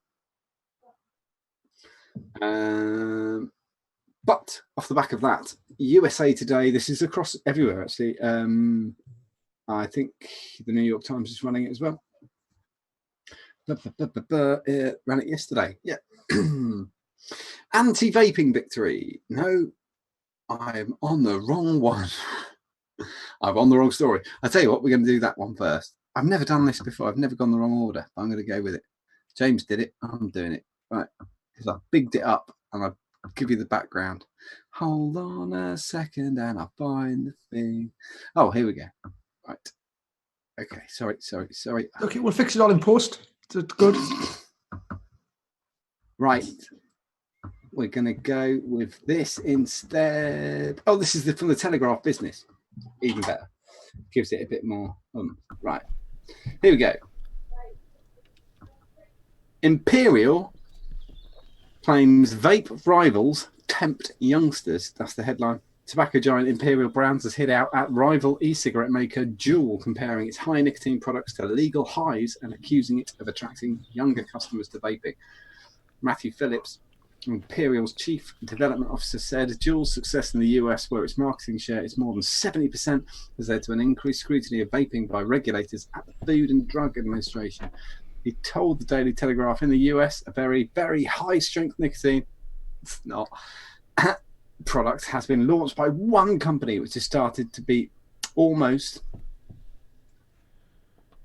[SPEAKER 2] But off the back of that, USA Today, this is across everywhere actually. I think the New York Times is running it as well. Ran it yesterday. Yeah. Anti-vaping victory. No, I'm on the wrong one. I'm on the wrong story. I tell you what, we're going to do that one first. I've never done this before. I've never gone the wrong order. But I'm going to go with it. James did it. I'm doing it. Right. Because I bigged it up and I'll give you the background. Hold on a second and I'll find the thing. Oh, here we go. Right. Okay. Sorry.
[SPEAKER 3] Okay, we'll fix it all in post. That's good.
[SPEAKER 2] Right. We're going to go with this instead. Oh, this is from the Telegraph Business. Even better. Gives it a bit more. Right. Here we go. Imperial claims vape rivals tempt youngsters. That's the headline. Tobacco giant Imperial Brands has hit out at rival e-cigarette maker Juul, comparing its high nicotine products to legal highs and accusing it of attracting younger customers to vaping. Matthew Phillips, Imperial's chief development officer, said Juul's success in the US, where its marketing share is more than 70%, has led to an increased scrutiny of vaping by regulators at the Food and Drug Administration. He told the Daily Telegraph in the US, a very, very high strength nicotine, it's not, product has been launched by one company, which has started to be almost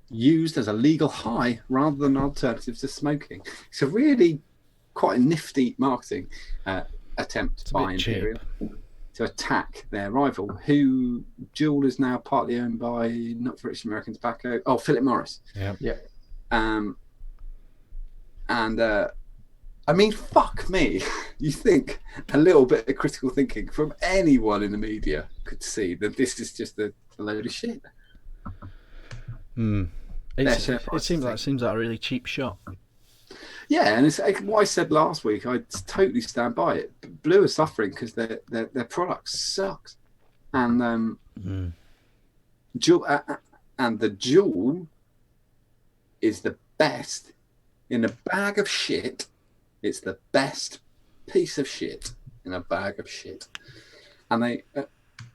[SPEAKER 2] used as a legal high rather than an alternative to smoking. It's a really quite a nifty marketing attempt by Imperial to attack their rival, who Juul is now partly owned by not British American Tobacco. Oh, Philip Morris.
[SPEAKER 3] Yeah.
[SPEAKER 2] I mean, fuck me. You think a little bit of critical thinking from anyone in the media could see that this is just a load of shit.
[SPEAKER 1] It seems like a really cheap shot.
[SPEAKER 2] Yeah, and it's like what I said last week. I totally stand by it. Blue are suffering because their product sucks, and Juul and the Juul is the best in a bag of shit. It's the best piece of shit in a bag of shit, and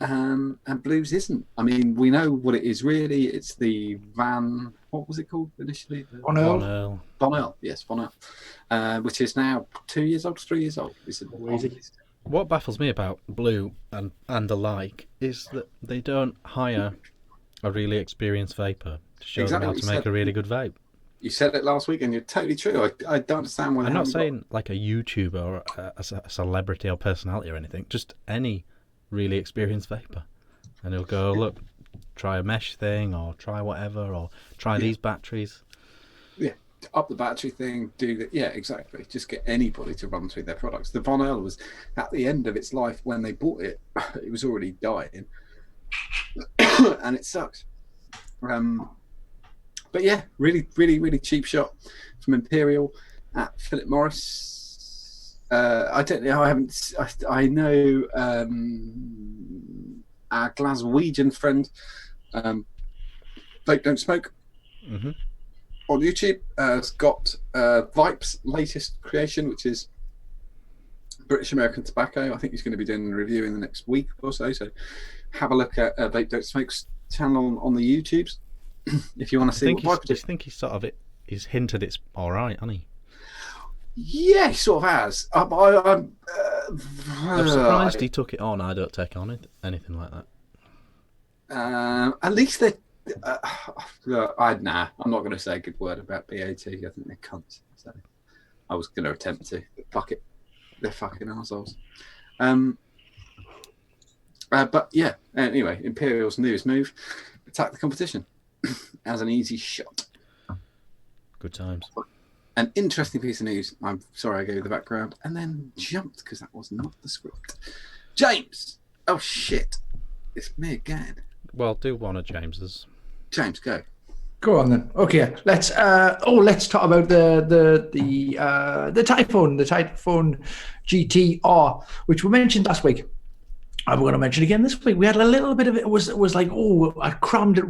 [SPEAKER 2] and blues isn't. I mean, we know what it is really. It's the what was it called initially?
[SPEAKER 3] Von Earl.
[SPEAKER 2] Von Earl, yes, Von Earl, which is now 2 years old, 3 years old.
[SPEAKER 1] What baffles me about blue and the like is that they don't hire a really experienced vapor to show them how to make a really good vape.
[SPEAKER 2] You said it last week, and you're totally true. I don't understand why.
[SPEAKER 1] I'm not saying like a YouTuber or a celebrity or personality or anything. Just any really experienced vapor, and he'll go, look, try a mesh thing, or try whatever, or try these batteries.
[SPEAKER 2] Yeah, up the battery thing. Do that. Yeah, exactly. Just get anybody to run through their products. The Von Earl was at the end of its life when they bought it. It was already dying, and it sucks. But yeah, really, really, really cheap shot from Imperial at Philip Morris. I don't know. I know our Glaswegian friend, Vape Don't Smoke, on YouTube has got Vipe's latest creation, which is British American Tobacco. I think he's going to be doing a review in the next week or so. So have a look at Vape Don't Smoke's channel on the YouTubes. If you want to see
[SPEAKER 1] I think he's sort of he's hinted it's all right, hasn't he?
[SPEAKER 2] Yeah, he sort of has. I'm
[SPEAKER 1] surprised he took it on. I don't take on it anything like
[SPEAKER 2] that. At least they. I'm not going to say a good word about BAT. I think they're cunts. So I was going to attempt to. But fuck it, they're fucking assholes. But yeah. Anyway, Imperial's newest move: attack the competition as an easy shot.
[SPEAKER 1] Good times.
[SPEAKER 2] An interesting piece of news. I'm sorry I gave you the background and then jumped because that was not the script. James! Oh shit. It's me again.
[SPEAKER 1] Well, do one of James's.
[SPEAKER 2] James, go.
[SPEAKER 3] Go on then. Okay, let's talk about the Taifun, the Taifun GTR, which we mentioned last week. I'm going to mention again this week. We had a little bit of it. It was like, I crammed it.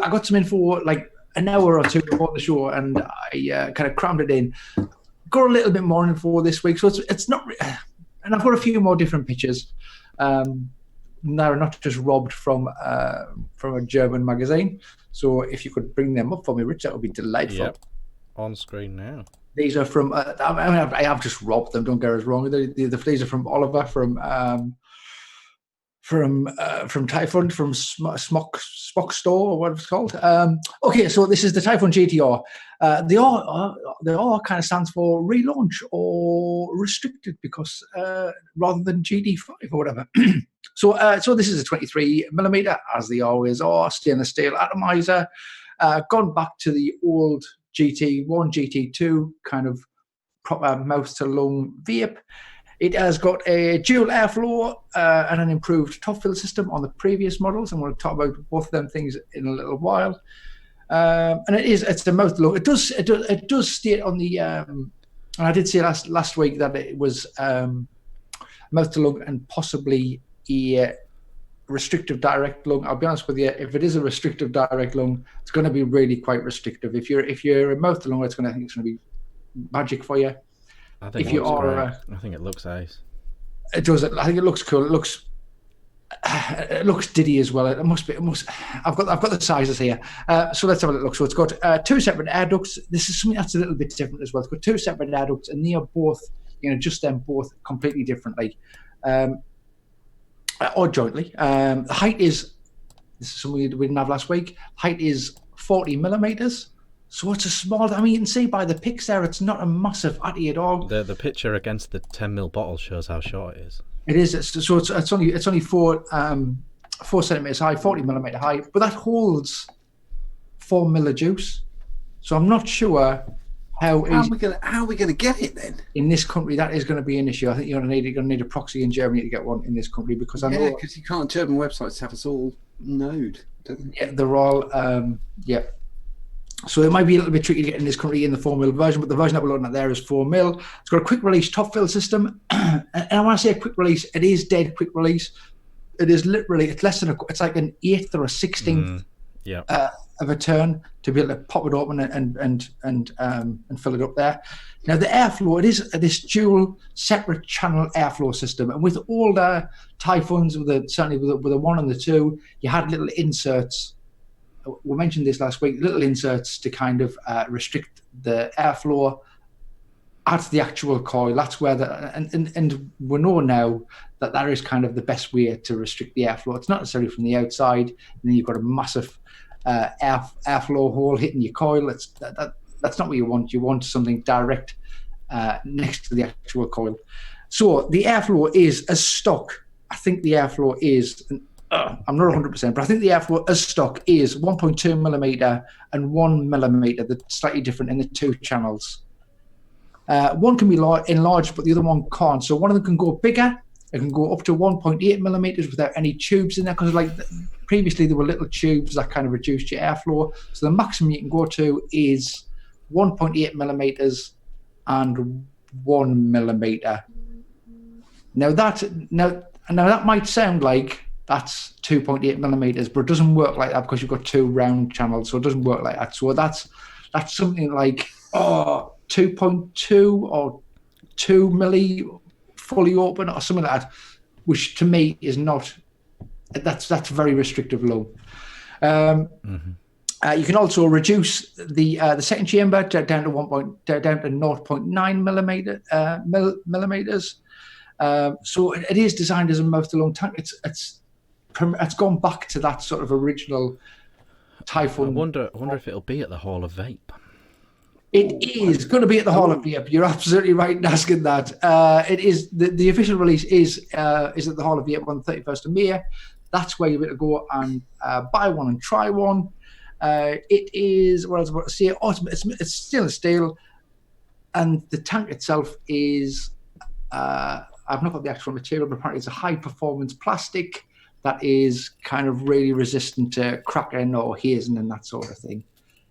[SPEAKER 3] I got some info like an hour or two before the show, and I kind of crammed it in. Got a little bit more info this week, so it's not. And I've got a few more different pictures. They're not just robbed from a German magazine. So if you could bring them up for me, Rich, that would be delightful.
[SPEAKER 1] Yep. On screen now.
[SPEAKER 3] These are from. I have just robbed them. Don't get us wrong. These are from Oliver from Taifun, from Spock Store, or what it's called. Okay, so this is the Taifun GTR. The R kind of stands for relaunch or restricted, because rather than GD5 or whatever. So this is a 23mm, as they always are, stainless steel atomizer. Gone back to the old GT1, GT2 kind of proper mouth to lung vape. It has got a dual airflow and an improved top fill system on the previous models, and we'll talk about both of them things in a little while. And it's the mouth to lung. It does state on the and I did say last week that it was mouth to lung and possibly a restrictive direct lung. I'll be honest with you, if it is a restrictive direct lung, it's going to be really quite restrictive. If you're a mouth to lung, I think it's going to be magic for you.
[SPEAKER 1] I think I think it looks ace.
[SPEAKER 3] It does. I think it looks cool. It looks diddy as well. It must. I've got the sizes here. So let's have a look. So it's got two separate air ducts. This is something that's a little bit different as well. It's got two separate air ducts, and they are both, just them both completely differently, or jointly. The height is. This is something we didn't have last week. Height is 40mm. So it's a small. I mean, you can see by the pics there, it's not a massive atty at all.
[SPEAKER 1] The picture against the 10mm bottle shows how short it is.
[SPEAKER 3] It is. It's only 4 centimeters high, 40mm high, but that holds 4 ml of juice. So I'm not sure how are we gonna get it then? In this country, that is going to be an issue. I think you're going to need a proxy in Germany to get one in this country, because I know
[SPEAKER 2] because you can't. German websites have us all node.
[SPEAKER 3] Yeah, they're all yeah. So it might be a little bit tricky to get in this country in the 4 ml version, but the version that we're looking at there is 4 ml. It's got a quick release top fill system, and I want to say a quick release. It is dead quick release. It is literally, it's less than it's like an 1/8 or a 16th of a turn to be able to pop it open and fill it up there. Now the airflow, it is this dual separate channel airflow system, and with all the Taifuns, certainly with the 1 and the 2, you had little inserts. We mentioned this last week. Little inserts to kind of restrict the airflow at the actual coil. That's where and we know now that is kind of the best way to restrict the airflow. It's not necessarily from the outside, and then you've got a massive airflow hole hitting your coil. That's not what you want. You want something direct next to the actual coil. So the airflow is as stock. I think the airflow is, I'm not 100%, but I think the airflow as stock is 1.2 millimeter and 1 millimeter. That's slightly different in the 2 channels. One can be enlarged, but the other one can't. So one of them can go bigger. It can go up to 1.8 millimeters without any tubes in there, because like previously there were little tubes that kind of reduced your airflow. So the maximum you can go to is 1.8 millimeters and 1 millimeter. Now that might sound like that's 2.8 millimeters, but it doesn't work like that because you've got 2 round channels, so it doesn't work like that. So that's something like 2.2 or 2 milli fully open or something like that, which to me is not. That's very restrictive low. You can also reduce the second chamber down to 0.9 millimeters. So it is designed as a mouth-to-lung tank. It's gone back to that sort of original Taifun.
[SPEAKER 1] I wonder if it'll be at the Hall of Vape.
[SPEAKER 3] It is going to be at the Hall of Vape. You're absolutely right in asking that. It is the official release is at the Hall of Vape on the 31st of May. That's where you're able to go and buy one and try one. It is, what I was about to say, it's stainless steel, and the tank itself is, I've not got the actual material, but apparently it's a high performance plastic that is kind of really resistant to cracking or hazing and that sort of thing.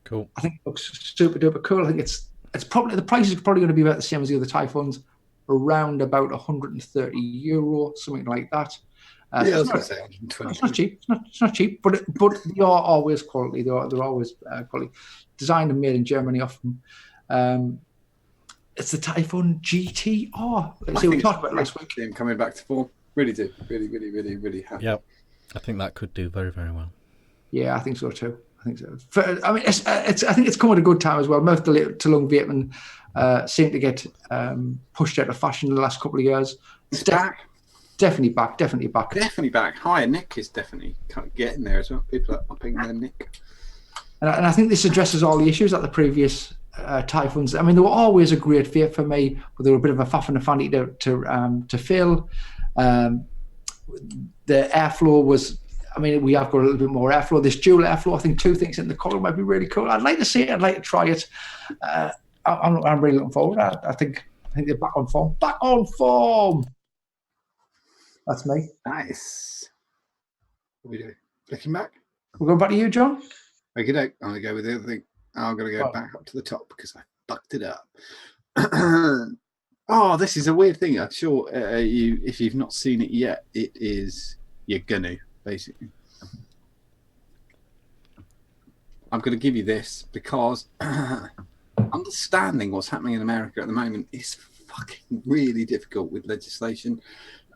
[SPEAKER 1] Cool.
[SPEAKER 3] I think it looks super duper cool. I think it's probably, the price is probably going to be about the same as the other Taifuns, around about €130, something like that.
[SPEAKER 2] I was going to say 120.
[SPEAKER 3] It's not cheap. It's not cheap, but they are always quality. They're always quality. Designed and made in Germany often. It's the Taifun GTR. We talked about it last week.
[SPEAKER 2] Him coming back to form. Really do. Really happy.
[SPEAKER 1] Yep. I think that could do very, very well.
[SPEAKER 3] Yeah, I think so too. I think so. I think it's come at a good time as well. Mouth-to-lung vaping seem to get pushed out of fashion in the last couple of years.
[SPEAKER 2] It's back.
[SPEAKER 3] Definitely back.
[SPEAKER 2] Definitely back. Higher Nick is definitely kind of getting there as well. People are upping their Nick.
[SPEAKER 3] And I think this addresses all the issues that the previous Taifuns. I mean, they were always a great vape for me, but they were a bit of a faff and a fanny to fill. The airflow was. I mean, we have got a little bit more airflow. This dual airflow, I think 2 things in the colour might be really cool. I'd like to see it. I'd like to try it. I'm really looking forward. I think they're back on form. Back on form. That's me.
[SPEAKER 2] Nice. What are we doing? Flicking back?
[SPEAKER 3] We're going back to you, John?
[SPEAKER 2] Okay, I'm going to go with the other thing. I'm going to go back up to the top because I fucked it up. Oh, this is a weird thing. I'm sure if you've not seen it yet, it is, you're going to, basically. I'm going to give you this because understanding what's happening in America at the moment is fucking really difficult with legislation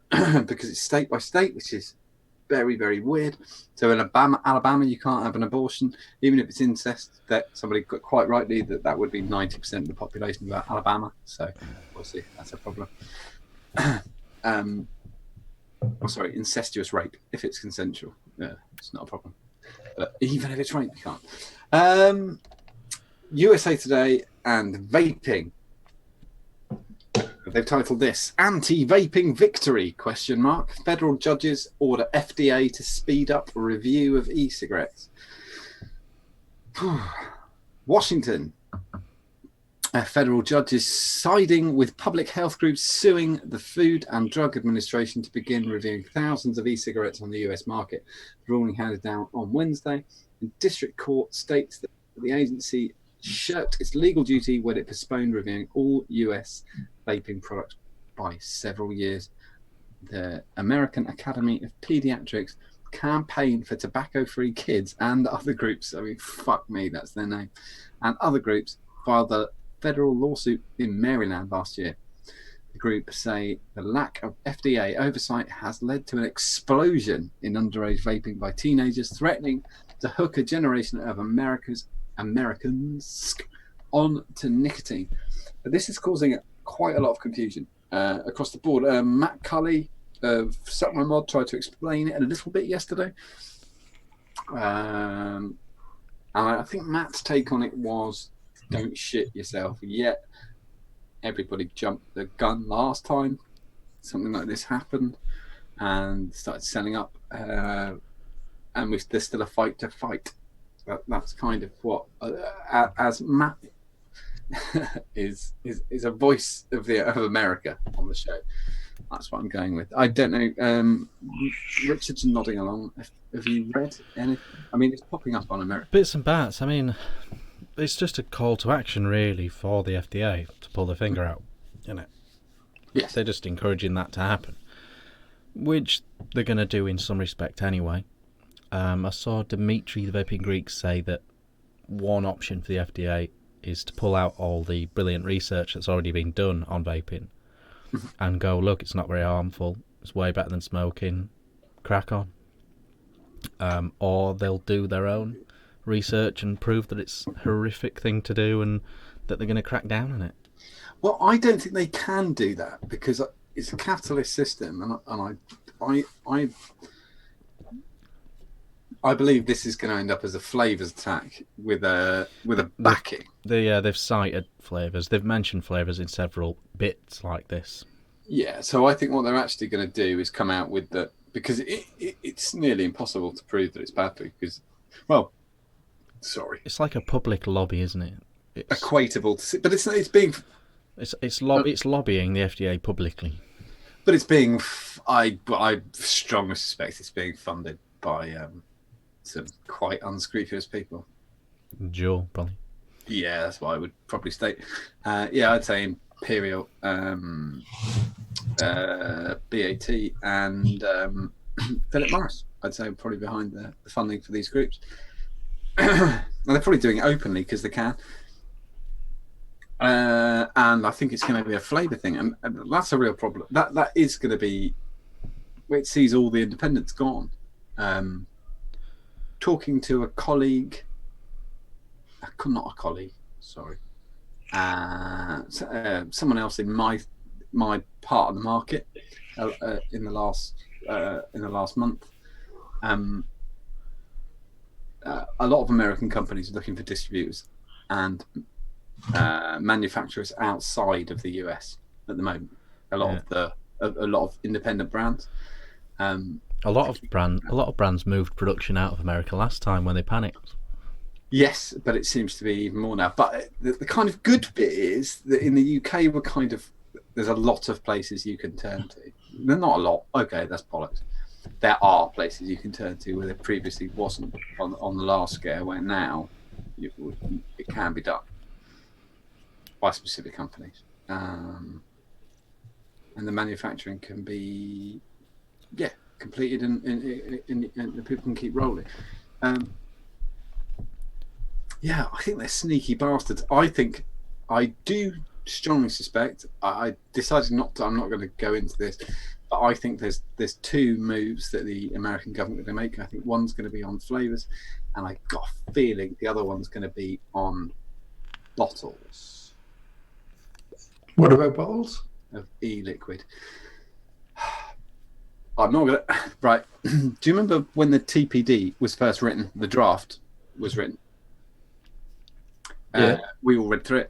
[SPEAKER 2] because it's state by state, which is very, very weird. So in Alabama, you can't have an abortion, even if it's incest. That somebody got quite rightly that would be 90% of the population of Alabama. So we'll see. That's a problem. Sorry, incestuous rape. If it's consensual, it's not a problem. But even if it's rape, you can't. USA Today and vaping. They've titled this "Anti-Vaping Victory?" ? Federal judges order FDA to speed up review of e-cigarettes. Washington. Federal judges siding with public health groups suing the Food and Drug Administration to begin reviewing thousands of e-cigarettes on the US market. The ruling handed down on Wednesday. The district court states that the agency shirked its legal duty when it postponed reviewing all US vaping products by several years. The American Academy of Pediatrics Campaign for Tobacco-Free Kids and other groups, I mean, fuck me, that's their name, and other groups filed a federal lawsuit in Maryland last year. The group say the lack of FDA oversight has led to an explosion in underage vaping by teenagers, threatening to hook a generation of Americans on to nicotine. But this is causing quite a lot of confusion across the board. Matt Cully of Supplement Mod tried to explain it a little bit yesterday. And I think Matt's take on it was, don't shit yourself yet. Everybody jumped the gun last time something like this happened and started selling up. And there's still a fight to fight. That's kind of what, as Matt is a voice of America on the show. That's what I'm going with. I don't know. Richard's nodding along. Have you read anything? I mean, it's popping up on America.
[SPEAKER 1] Bits and bats. I mean, it's just a call to action, really, for the FDA to pull their finger out, isn't it?
[SPEAKER 2] Yes.
[SPEAKER 1] They're just encouraging that to happen, which they're going to do in some respect anyway. I saw Dimitri, the Vaping Greek, say that one option for the FDA is to pull out all the brilliant research that's already been done on vaping and go, look, it's not very harmful, it's way better than smoking, crack on. Or they'll do their own research and prove that it's a horrific thing to do and that they're going to crack down on it.
[SPEAKER 2] Well, I don't think they can do that because it's a capitalist system, and I believe this is going to end up as a flavours attack with a backing.
[SPEAKER 1] They've cited flavours. They've mentioned flavours in several bits like this.
[SPEAKER 2] Yeah, so I think what they're actually going to do is come out with the, because it's nearly impossible to prove that it's bad for you because, well, sorry,
[SPEAKER 1] it's like a public lobby, isn't it? It's
[SPEAKER 2] equatable to, but it's being.
[SPEAKER 1] It's lobbying the FDA publicly.
[SPEAKER 2] But it's being, I strongly suspect it's being funded by some quite unscrupulous people.
[SPEAKER 1] Joe, probably.
[SPEAKER 2] Yeah, that's what I would probably state. Yeah, I'd say Imperial, BAT, and Philip Morris. I'd say probably behind the funding for these groups. And they're probably doing it openly because they can. And I think it's going to be a flavour thing, and that's a real problem. That is going to be where it sees all the independents gone. Talking to a colleague, not a colleague, sorry, someone else in my part of the market in the last month. A lot of American companies are looking for distributors and manufacturers outside of the US at the moment. A lot of independent brands.
[SPEAKER 1] A lot of brands moved production out of America last time when they panicked.
[SPEAKER 2] Yes, but it seems to be even more now. But the kind of good bit is that in the UK, there's a lot of places you can turn to. They're not a lot. Okay, that's bollocks. There are places you can turn to where there previously wasn't on the large scale, where now it can be done by specific companies. And the manufacturing can be, completed and people can keep rolling. I think they're sneaky bastards. I do strongly suspect, I decided not to, I'm not going to go into this, but I think there's two moves that the American government are going to make. I think one's going to be on flavours, and I got a feeling the other one's going to be on bottles.
[SPEAKER 3] What about bottles?
[SPEAKER 2] Of e-liquid. I'm not gonna. Right. Do you remember when the TPD was first written? The draft was written.
[SPEAKER 3] Yeah.
[SPEAKER 2] We all read through it,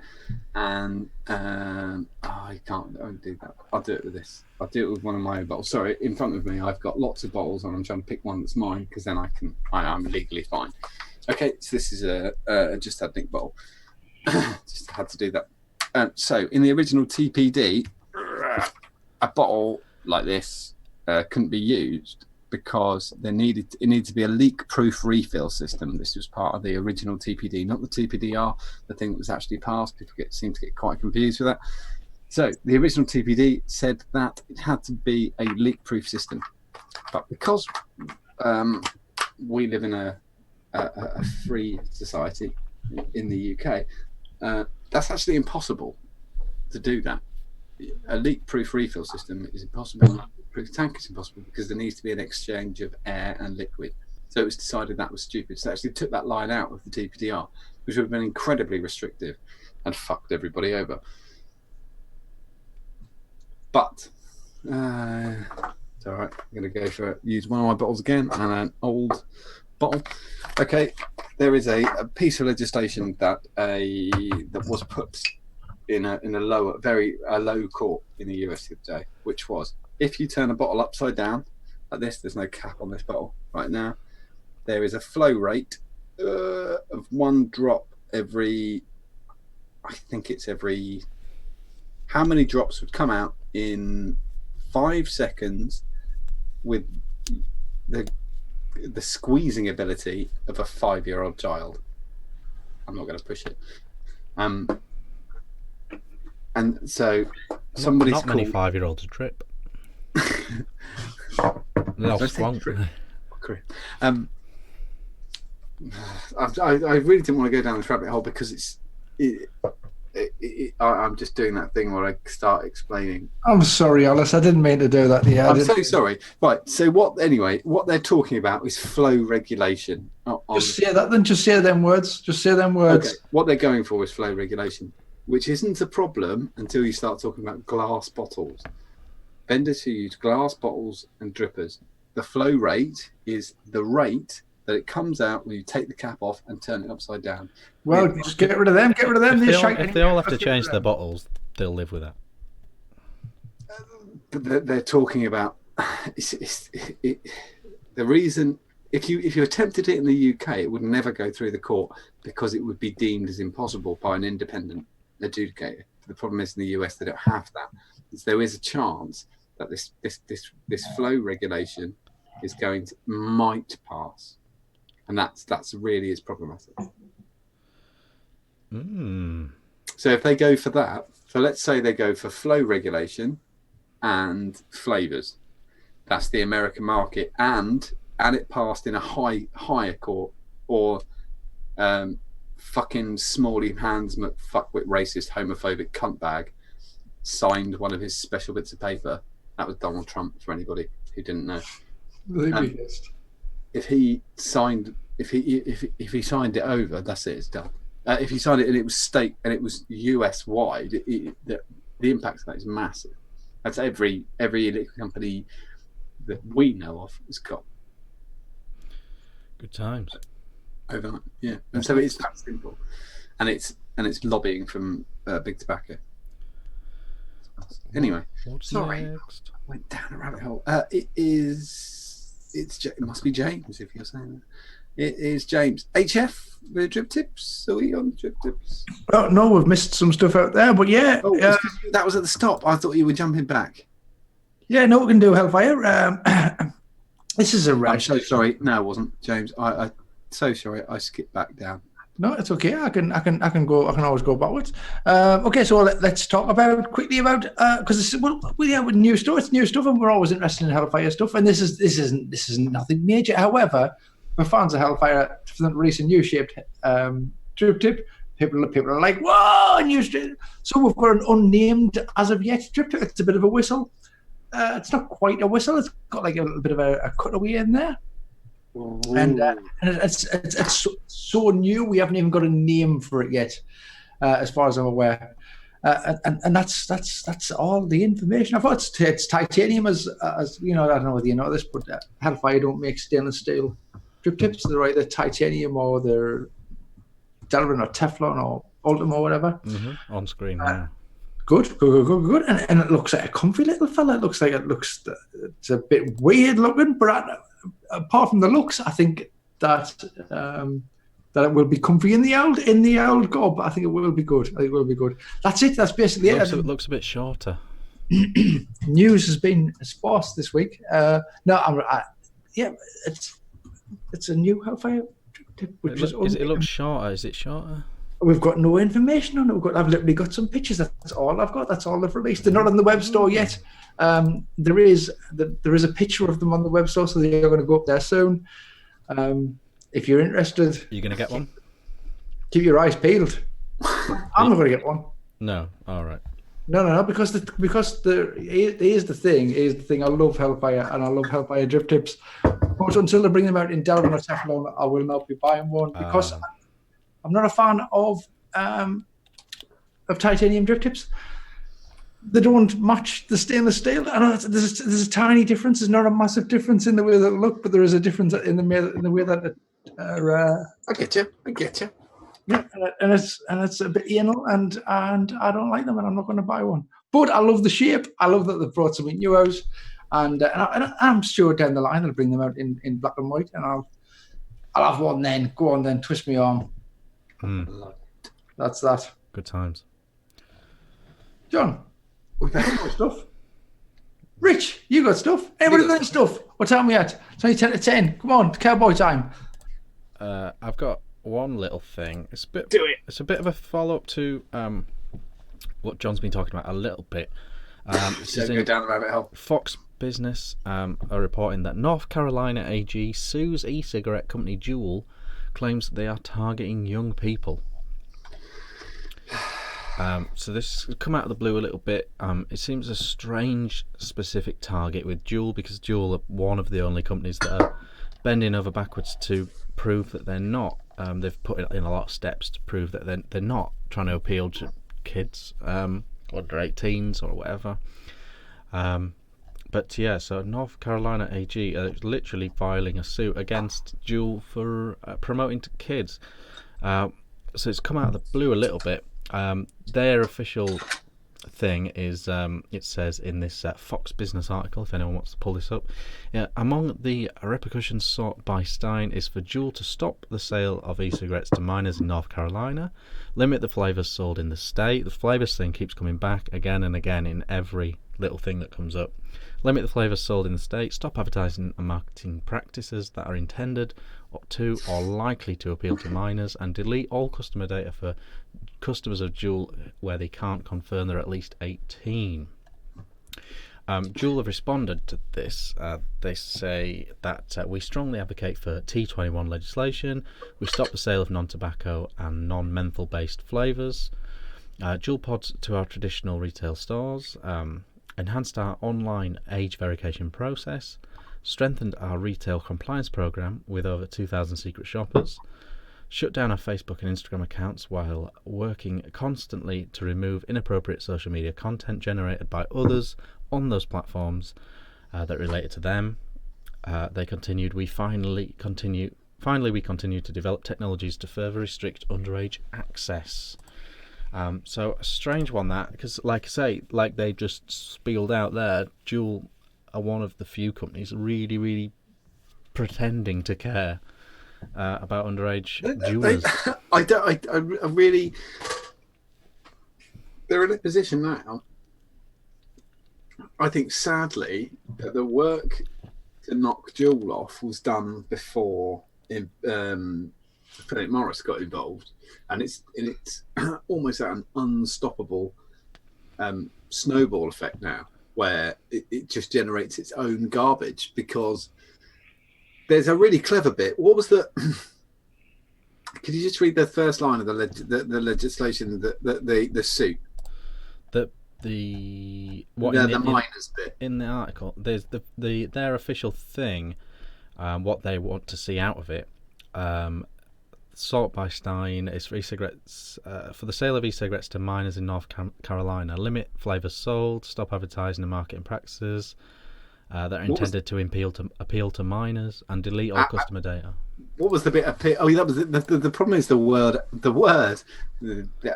[SPEAKER 2] and I don't do that. I'll do it with this. I'll do it with one of my own bottles. Sorry, in front of me, I've got lots of bottles, and I'm trying to pick one that's mine because then I'm legally fine. Okay, so this is a just had Nick bottle. Just had to do that. So in the original TPD, a bottle like this couldn't be used because it needed to be a leak-proof refill system. This was part of the original TPD, not the TPDR, the thing that was actually passed. People seem to get quite confused with that. So the original TPD said that it had to be a leak-proof system, but because we live in a free society in the UK. That's actually impossible to do that. A leak-proof refill system is impossible. A leak-proof tank is impossible because there needs to be an exchange of air and liquid. So it was decided that was stupid. So they actually took that line out of the TPDR, which would have been incredibly restrictive and fucked everybody over. But it's all right. I'm going to use one of my bottles again, and an old bottle. Okay, there is a piece of legislation that was put in a low court in the US the other day, which was if you turn a bottle upside down like this, there's no cap on this bottle right now. There is a flow rate of 1 drop every. I think it's every. How many drops would come out in 5 seconds with the squeezing ability of a 5-year-old child? I'm not going to push it. And so somebody's
[SPEAKER 1] not many 5-year-olds trip. They'll squonk.
[SPEAKER 2] I really didn't want to go down this rabbit hole because I'm just doing that thing where I start explaining.
[SPEAKER 3] I'm sorry, Alice. I didn't mean to do that. Yeah,
[SPEAKER 2] I'm so sorry. Right. So what they're talking about is flow regulation.
[SPEAKER 3] Just say that. Then just say them words. Just say them words.
[SPEAKER 2] Okay. What they're going for is flow regulation, which isn't a problem until you start talking about glass bottles. Vendors who use glass bottles and drippers. The flow rate is the rate that it comes out when you take the cap off and turn it upside down.
[SPEAKER 3] Well, just get rid of them. Get rid of them.
[SPEAKER 1] If they all have to change their bottles, they'll live with that.
[SPEAKER 2] But they're talking about the reason. If you attempted it in the UK, it would never go through the court because it would be deemed as impossible by an independent adjudicator. The problem is in the US they don't have that. There is a chance that this flow regulation is might pass, and that's really is problematic. So if they go for that, so let's say they go for flow regulation and flavors, that's the American market, and it passed in a higher court, or fucking Smalley Hands McFuckwit racist homophobic cuntbag signed one of his special bits of paper. That was Donald Trump, for anybody who didn't know. If he signed it over, that's it. It's done. If he signed it and it was state and it was US wide, the impact of that is massive. That's every electric company that we know of has got.
[SPEAKER 1] Good times.
[SPEAKER 2] Overnight, yeah. And so it's that simple, and it's lobbying from big tobacco. Anyway, sorry,
[SPEAKER 1] next?
[SPEAKER 2] I went down a rabbit hole. It must be James if you're saying that. It is James. HF with drip tips. Are we on drip tips?
[SPEAKER 3] Oh, no, we've missed some stuff out there, but yeah.
[SPEAKER 2] Oh, that was at the stop. I thought you were jumping back.
[SPEAKER 3] Yeah, no, we can do Hellfire. This is a
[SPEAKER 2] I'm
[SPEAKER 3] rash.
[SPEAKER 2] so sorry. No, it wasn't James. I so sorry. I skipped back down.
[SPEAKER 3] No, it's okay. I can go. I can always go backwards. Okay, so let's talk quickly about because with new stuff, it's new stuff, and we're always interested in Hellfire stuff. And this isn't nothing major. However, for fans of Hellfire, for the recent new-shaped drip tip, people are like, "Whoa, new strip!" So we've got an unnamed as of yet drip tip. It's a bit of a whistle. It's not quite a whistle. It's got like a little bit of a cutaway in there. And it's so new. We haven't even got a name for it yet, as far as I'm aware. And that's all the information. I thought it's titanium, as you know. I don't know whether you know this, but Hellfire don't make stainless steel drip tips. They're either titanium or they're Delrin or Teflon or Ultim or whatever.
[SPEAKER 1] Mm-hmm. On screen now.
[SPEAKER 3] Good. And it looks like a comfy little fella. It's a bit weird looking, but apart from the looks, I think that it will be comfy in the old gob. I think it will be good. That's it. That's basically it.
[SPEAKER 1] It looks a bit shorter.
[SPEAKER 3] News has been sparse this week. It's a new Hellfire tip.
[SPEAKER 1] It looks shorter. Is it shorter?
[SPEAKER 3] We've got no information on it. I've literally got some pictures. That's all I've got. That's all they've released. They're not on the web store yet. There is a picture of them on the web store, so they're going to go up there soon. If you're interested,
[SPEAKER 1] Are you going to get one?
[SPEAKER 3] keep your eyes peeled. I'm not going to get one.
[SPEAKER 1] No. All right.
[SPEAKER 3] No, because here's the thing. I love Hellfire and I love Hellfire drip tips. But until they bring them out in Delvin or Teflon, I will not be buying one because I'm not a fan of titanium drip tips. They don't match the stainless steel. I know there's a tiny difference. There's not a massive difference in the way that they look, but there is a difference in the way that
[SPEAKER 2] I get you.
[SPEAKER 3] yeah, and it's a bit anal, and I don't like them, and I'm not going to buy one. But I love the shape. I love that they've brought something new out, and I'm sure down the line they'll bring them out in black and white, and I'll have one then. Go on then, twist my arm. That's that.
[SPEAKER 1] Good times.
[SPEAKER 3] John, we got more stuff. Rich, you got stuff. Everybody got stuff. What time are we at? It's only 10 to 10. Come on, cowboy time.
[SPEAKER 1] I've got one little thing. It's a bit.
[SPEAKER 2] Do it.
[SPEAKER 1] It's a bit of a follow up to what John's been talking about a little bit. This is
[SPEAKER 2] Don't go down the rabbit hole.
[SPEAKER 1] Fox Business are reporting that North Carolina AG sues e-cigarette company Juul, claims they are targeting young people. So this has come out of the blue a little bit. It seems a strange specific target with Juul, because Juul are one of the only companies that are bending over backwards to prove that they're not. They've put in a lot of steps to prove that they're not trying to appeal to kids, under 18s or whatever. But yeah, so North Carolina AG are literally filing a suit against Juul for promoting to kids. So it's come out of the blue a little bit. Their official thing is, it says in this Fox Business article, if anyone wants to pull this up, among the repercussions sought by Stein is for Juul to stop the sale of e-cigarettes to minors in North Carolina, limit the flavours sold in the state. The flavours thing keeps coming back again and again in every little thing that comes up. Limit the flavours sold in the state, stop advertising and marketing practices that are intended to or likely to appeal to minors, and delete all customer data for customers of Juul where they can't confirm they're at least 18. Juul have responded to this. They say that we strongly advocate for T21 legislation. We stop the sale of non-tobacco and non-menthol based flavours. Juul pods to our traditional retail stores. Enhanced our online age verification process. Strengthened our retail compliance program with over 2,000 secret shoppers. Shut down our Facebook and Instagram accounts while working constantly to remove inappropriate social media content generated by others on those platforms that related to them. They continued, we continue to develop technologies to further restrict underage access. So a strange one, that, because like I say, like they just spieled out there, Juul are one of the few companies really pretending to care about underage jewelers.
[SPEAKER 2] I really, they're in a position now, I think sadly, that the work to knock Juul off was done before Philip Morris got involved, and it's almost at an unstoppable snowball effect now, where it just generates its own garbage. Because there's a really clever bit. What was the? Could you just read the first line of the legislation, the suit?
[SPEAKER 1] The
[SPEAKER 2] minors bit
[SPEAKER 1] in the article. There's their official thing, what they want to see out of it. Sought by Stein is for e-cigarettes, for the sale of e-cigarettes to minors in North Carolina. Limit flavours sold, stop advertising and marketing practices that are intended to appeal to minors, and delete all customer data.
[SPEAKER 2] What was the bit appeal? Oh, that was the problem. Is the word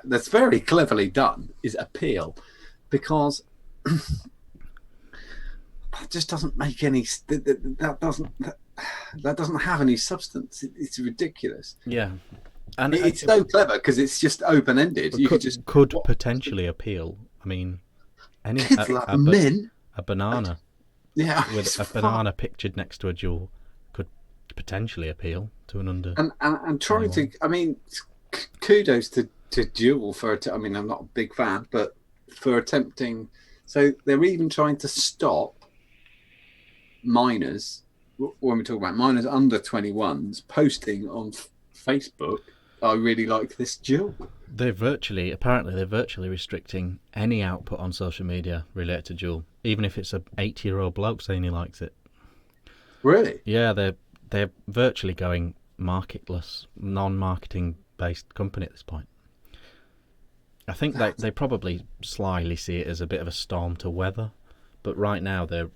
[SPEAKER 2] that's very cleverly done is appeal, because that just doesn't make any. That doesn't have any substance. It's ridiculous.
[SPEAKER 1] Yeah, and
[SPEAKER 2] it's so clever because it's just open ended. You
[SPEAKER 1] could potentially appeal. I mean,
[SPEAKER 2] kids like men.
[SPEAKER 1] A banana.
[SPEAKER 2] Yeah,
[SPEAKER 1] with a banana pictured next to a Juul could potentially appeal to an under.
[SPEAKER 2] And trying to. I mean, kudos to to Dual for. I mean, I'm not a big fan, but for attempting. So they're even trying to stop minors, when we talk about minors under 21s, posting on Facebook. I really like this Dual.
[SPEAKER 1] They're virtually restricting any output on social media related to Juul, even if it's a 80-year-old bloke saying he likes it.
[SPEAKER 2] Really?
[SPEAKER 1] Yeah, they're virtually going marketless, non-marketing based company at this point. I think they probably slyly see it as a bit of a storm to weather, but right now they're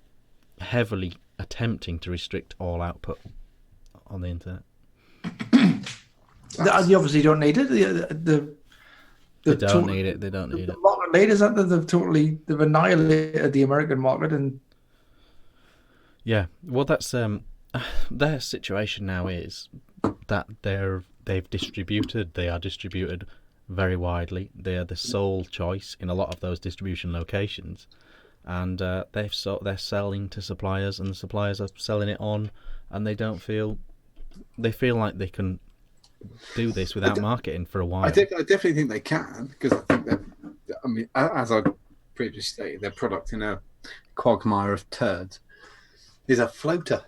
[SPEAKER 1] heavily attempting to restrict all output on the internet.
[SPEAKER 3] They obviously don't need it.
[SPEAKER 1] They don't need it.
[SPEAKER 3] The market leaders, they've annihilated the American market, and
[SPEAKER 1] yeah, well, that's their situation now is that they are distributed very widely. They are the sole choice in a lot of those distribution locations, and they're selling to suppliers, and the suppliers are selling it on, and they feel like they can do this without marketing for a while.
[SPEAKER 2] I definitely think they can, because I think that, I mean, as I previously stated, their product in a quagmire of turds is a floater.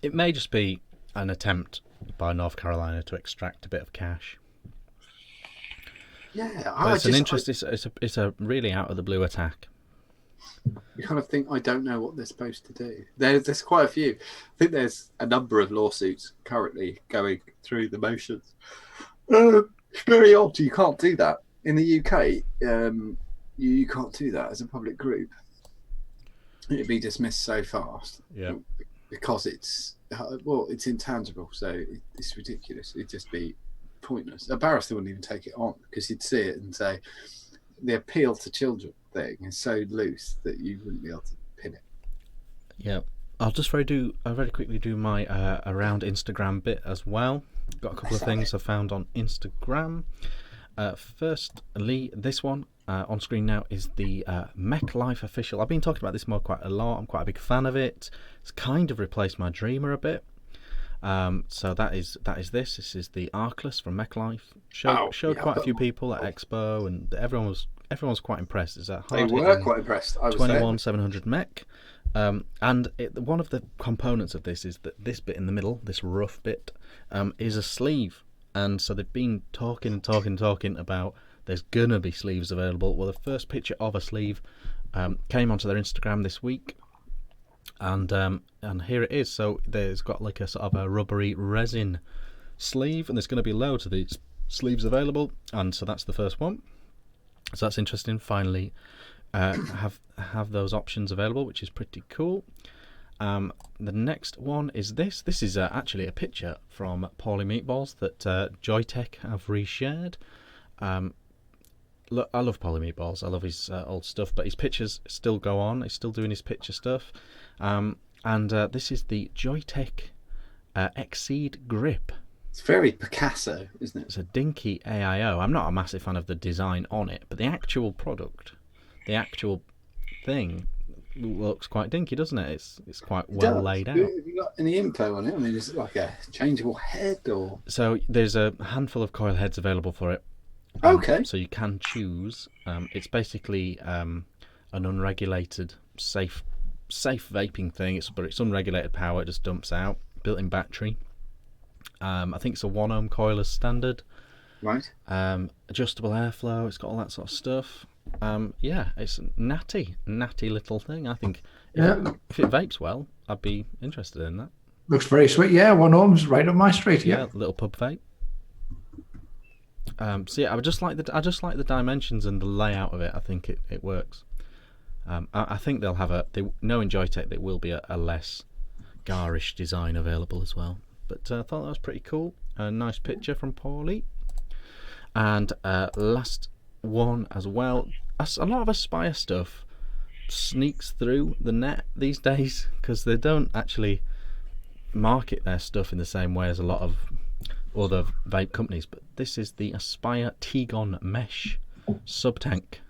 [SPEAKER 1] It may just be an attempt by North Carolina to extract a bit of cash.
[SPEAKER 2] Yeah,
[SPEAKER 1] it's a really out of the blue attack.
[SPEAKER 2] You kind of think, I don't know what they're supposed to do. There's quite a few. I think there's a number of lawsuits currently going through the motions. It's very odd. You can't do that in the UK. You can't do that as a public group. It'd be dismissed so fast.
[SPEAKER 1] Yeah,
[SPEAKER 2] because it's intangible. So it's ridiculous. It'd just be pointless. A barrister wouldn't even take it on, because he'd see it and say the appeal to children thing is so loose that you wouldn't be able to pin it.
[SPEAKER 1] Yeah, I'll very quickly do my around Instagram bit as well. Got a couple of things I found on Instagram. Firstly, this one on screen now is the Mech Life official. I've been talking about this quite a lot. I'm quite a big fan of it. It's kind of replaced my Dreamer a bit. So that is this. This is the Arcless from Mech Life. Showed quite a few people at Expo, and everyone was quite impressed. It's a
[SPEAKER 2] they were quite impressed.
[SPEAKER 1] 21700 mech. And one of the components of this is that this bit in the middle, this rough bit, is a sleeve. And so they've been talking about there's gonna be sleeves available. Well, the first picture of a sleeve came onto their Instagram this week, and here it is. So there's got like a sort of a rubbery resin sleeve, and there's going to be loads of these sleeves available, and so that's the first one. So that's interesting. Finally, have those options available, which is pretty cool. The next one is this. This is actually a picture from Paulie Meatballs that Joytech have reshared. Look, I love Paulie Meatballs. I love his old stuff, but his pictures still go on. He's still doing his picture stuff. And this is the Joytech Exceed Grip.
[SPEAKER 2] It's very Picasso, isn't it?
[SPEAKER 1] It's a dinky AIO. I'm not a massive fan of the design on it, but the actual product, the actual thing, looks quite dinky, doesn't it? It's quite well laid out.
[SPEAKER 2] Have you got any info on it? I mean, is it like a changeable head or?
[SPEAKER 1] So there's a handful of coil heads available for it.
[SPEAKER 2] Okay.
[SPEAKER 1] So you can choose. It's basically an unregulated, safe vaping thing. But it's unregulated power. It just dumps out. Built-in battery. I think it's a 1 ohm coil as standard.
[SPEAKER 2] Right.
[SPEAKER 1] Adjustable airflow. It's got all that sort of stuff. Yeah, it's a natty little thing. I think if it vapes well, I'd be interested in that.
[SPEAKER 3] Looks very sweet. Yeah, 1 ohm's right up my street. Yeah,
[SPEAKER 1] little pub vape. So yeah, I just like the dimensions and the layout of it. I think it works. I think they'll have knowing Joytech, there will be a less garish design available as well. But I thought that was pretty cool. A nice picture from Paulie. And last one as well. A lot of Aspire stuff sneaks through the net these days because they don't actually market their stuff in the same way as a lot of other vape companies. But this is the Aspire T-Gon Mesh sub-tank.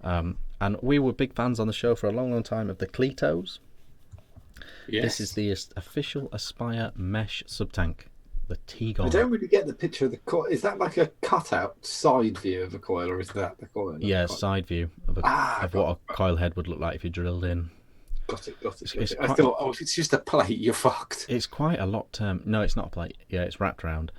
[SPEAKER 1] And we were big fans on the show for a long time of the Cletos. Yes. This is the official Aspire Mesh sub-tank. the
[SPEAKER 2] I
[SPEAKER 1] T-Gon.
[SPEAKER 2] don't really get the picture of the coil. Is that like a cutout side view of a coil, or is that the coil?
[SPEAKER 1] Yeah, side view of what a coil head would look like if you drilled in.
[SPEAKER 2] Got it.
[SPEAKER 1] It's
[SPEAKER 2] I thought, if it's just a plate, you're fucked.
[SPEAKER 1] It's quite a lot. No, it's not a plate. Yeah, it's wrapped around.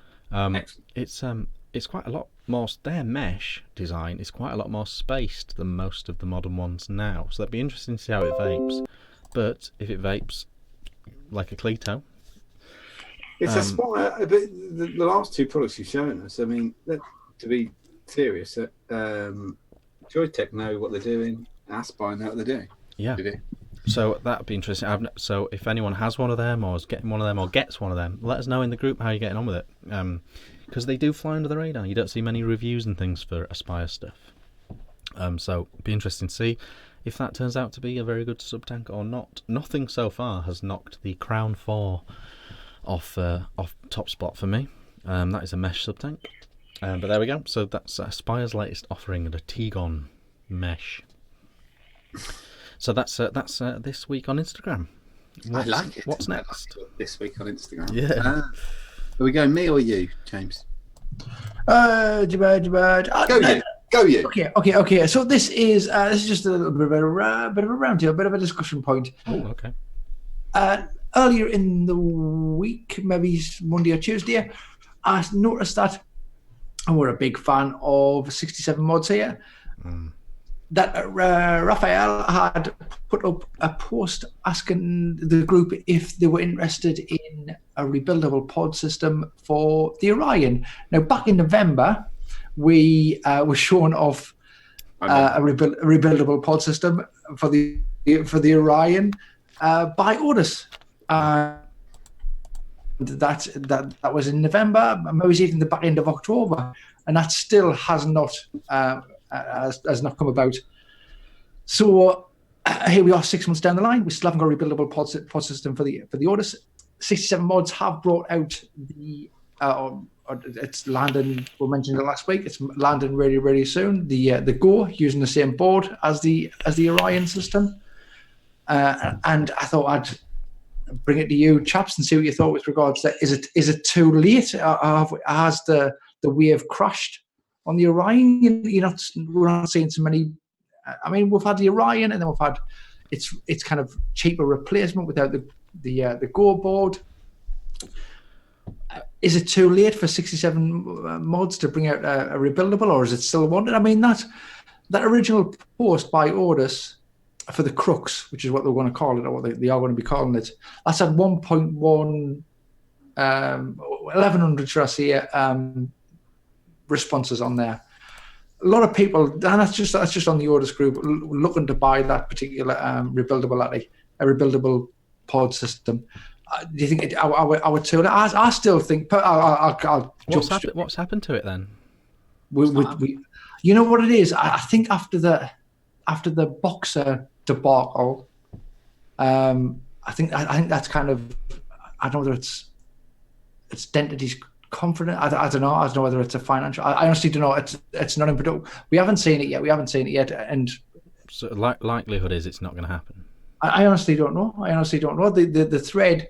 [SPEAKER 1] It's quite a lot more. Their mesh design is quite a lot more spaced than most of the modern ones now. So that'd be interesting to see how it vapes. But if it vapes like a Cleto,
[SPEAKER 2] It's a spire. But the last two products you've shown us, I mean, to be serious, Joytech know what they're doing. Aspire know what they're doing.
[SPEAKER 1] yeah. So that'd be interesting. So if anyone has one of them, or is getting one of them, or gets one of them, let us know in the group how you're getting on with it. Because they do fly under the radar. You don't see many reviews and things for Aspire stuff. So it'd be interesting to see if that turns out to be a very good sub-tank or not. Nothing so far has knocked the Crown 4 off top spot for me. That is a mesh sub-tank. But there we go. So that's Aspire's latest offering, the T-Gon mesh. So that's this week on Instagram.
[SPEAKER 2] I like it.
[SPEAKER 1] What's next?
[SPEAKER 2] This week on Instagram.
[SPEAKER 1] Yeah.
[SPEAKER 2] Are we going me or you, James?
[SPEAKER 3] Go
[SPEAKER 2] you.
[SPEAKER 3] Okay. So this is just a little bit of a roundtable, a bit of a discussion point.
[SPEAKER 1] Oh, okay.
[SPEAKER 3] Earlier in the week, maybe Monday or Tuesday, I noticed that, and we're a big fan of 67 mods here, that Raphael had put up a post asking the group if they were interested in a rebuildable pod system for the Orion. Now, back in November, we were shown off a rebuildable pod system for the Orion by Otis. That was in November. Maybe was even the back end of October, and that still has not come about. So here we are, 6 months down the line. We still haven't got a rebuildable pod system for the Otis. 67 mods have brought out the. It's landing. We mentioned it last week. It's landing really, really soon. The Go, using the same board as the Orion system. And I thought I'd bring it to you, chaps, and see what you thought with regards to is it too late? Has the wave crashed on the Orion? We're not seeing so many. I mean, we've had the Orion, and then we've had it's kind of cheaper replacement without the Go board. Is it too late for 67 mods to bring out a rebuildable, or is it still wanted? I mean, that original post by Otis for the Crux, which is what they're going to call it, or what they are going to be calling it, that's at 1.1, 1100, should I say, responses on there. A lot of people, and that's just on the Otis group, looking to buy that particular rebuildable pod system. Do you think I would too late? I still think. I'll
[SPEAKER 1] What's happened to it then?
[SPEAKER 3] We you know what it is? I think after the Boxer debacle, I think that's kind of, I don't know whether it's dented his confidence. I don't know. I don't know whether it's a financial. I honestly don't know. It's not in production. We haven't seen it yet. And
[SPEAKER 1] so likelihood is it's not going to happen.
[SPEAKER 3] I honestly don't know. The thread,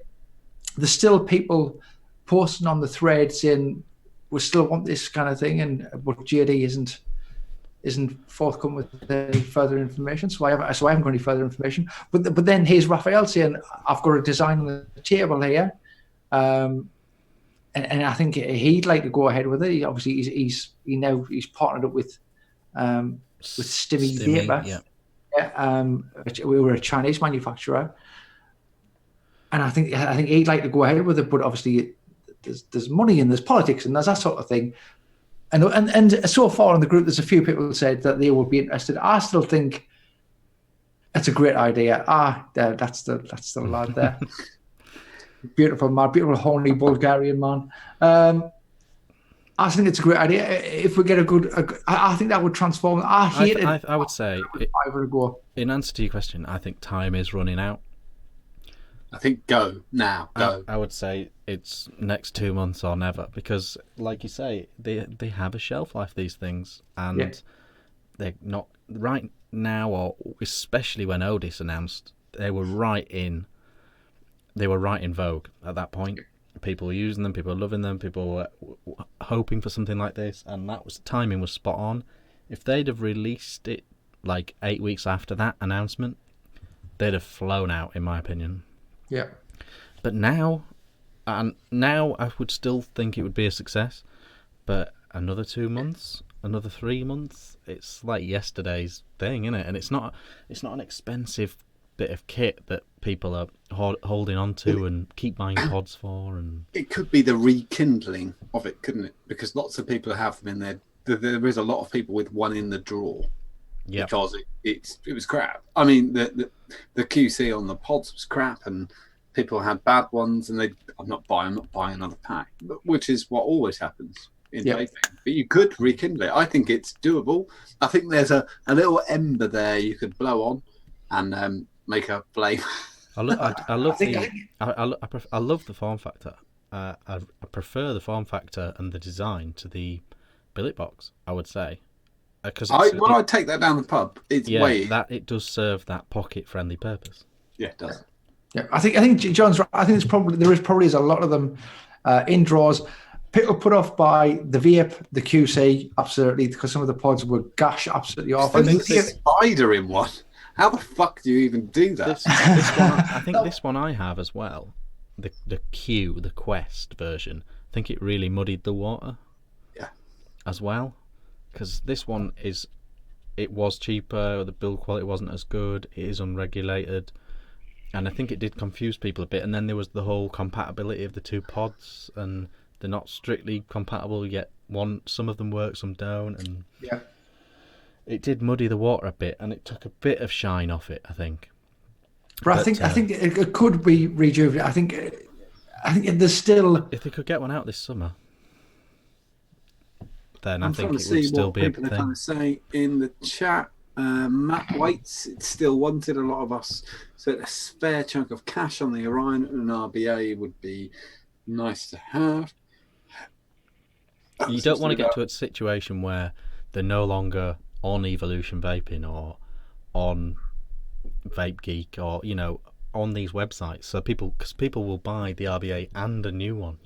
[SPEAKER 3] there's still people posting on the thread saying we still want this kind of thing, but JD isn't forthcoming with any further information. So I haven't got any further information. But then here's Raphael saying, I've got a design on the table here, and I think he'd like to go ahead with it. Obviously, he's partnered up with Stimmy Vapor.
[SPEAKER 1] Yeah.
[SPEAKER 3] We were a Chinese manufacturer, and I think he'd like to go ahead with it, but obviously there's money and there's politics and there's that sort of thing. And so far in the group, there's a few people who said that they would be interested. I still think it's a great idea. That's the lad there. Beautiful man, beautiful horny Bulgarian man. I think it's a great idea. If we get I think that would transform.
[SPEAKER 1] I would say, in answer to your question, I think time is running out.
[SPEAKER 2] I think go now.
[SPEAKER 1] I would say it's next 2 months or never, because, like you say, they have a shelf life, these things, and they're not right now, or especially when Otis announced, they were right in vogue at that point. People were using them, people were loving them, people were hoping for something like this, and timing was spot on. If they'd have released it like 8 weeks after that announcement, they'd have flown out, in my opinion.
[SPEAKER 3] Yeah.
[SPEAKER 1] But now I would still think it would be a success. But another 2 months, another 3 months, it's like yesterday's thing, isn't it? And it's not an expensive bit of kit that people are holding on to and keep buying pods for. And
[SPEAKER 2] it could be the rekindling of it, couldn't it? Because lots of people have them in there. There is a lot of people with one in the drawer.
[SPEAKER 1] Yeah,
[SPEAKER 2] because it was crap. I mean, the QC on the pods was crap, and people had bad ones, and I'm not buying another pack, which is what always happens in vaping. But you could rekindle it. I think it's doable. I think there's a little ember there you could blow on and make a flame.
[SPEAKER 1] I love the form factor. I prefer the form factor and the design to the billet box, I would say.
[SPEAKER 2] When I take that down the pub, it's
[SPEAKER 1] it does serve that pocket friendly purpose.
[SPEAKER 2] Yeah, it does.
[SPEAKER 3] Yeah, I think John's right. I think there is probably a lot of them in drawers. People put off by the vape, the QC, absolutely, because some of the pods were gash absolutely off.
[SPEAKER 2] There's a spider in one. How the fuck do you even do that?
[SPEAKER 1] This one, I think this one I have as well, the Quest version. I think it really muddied the water.
[SPEAKER 2] Yeah.
[SPEAKER 1] As well. Because this one was cheaper, the build quality wasn't as good, it is unregulated, and I think it did confuse people a bit. And then there was the whole compatibility of the two pods, and they're not strictly compatible yet. Some of them work, some don't, and it did muddy the water a bit, and it took a bit of shine off it, I think.
[SPEAKER 3] But I think it could be rejuvenated. I think there's still,
[SPEAKER 1] if they could get one out this summer, then I
[SPEAKER 2] I'm
[SPEAKER 1] think
[SPEAKER 2] trying
[SPEAKER 1] it
[SPEAKER 2] to
[SPEAKER 1] would
[SPEAKER 2] see
[SPEAKER 1] still
[SPEAKER 2] what
[SPEAKER 1] be a
[SPEAKER 2] people are
[SPEAKER 1] thing.
[SPEAKER 2] trying to say in the chat. Matt waits. It's still wanted. A lot of us. So a spare chunk of cash on the Orion and an RBA would be nice to have.
[SPEAKER 1] You don't want to get to a situation where they're no longer on Evolution Vaping or on Vape Geek or on these websites. So people will buy the RBA and a new one.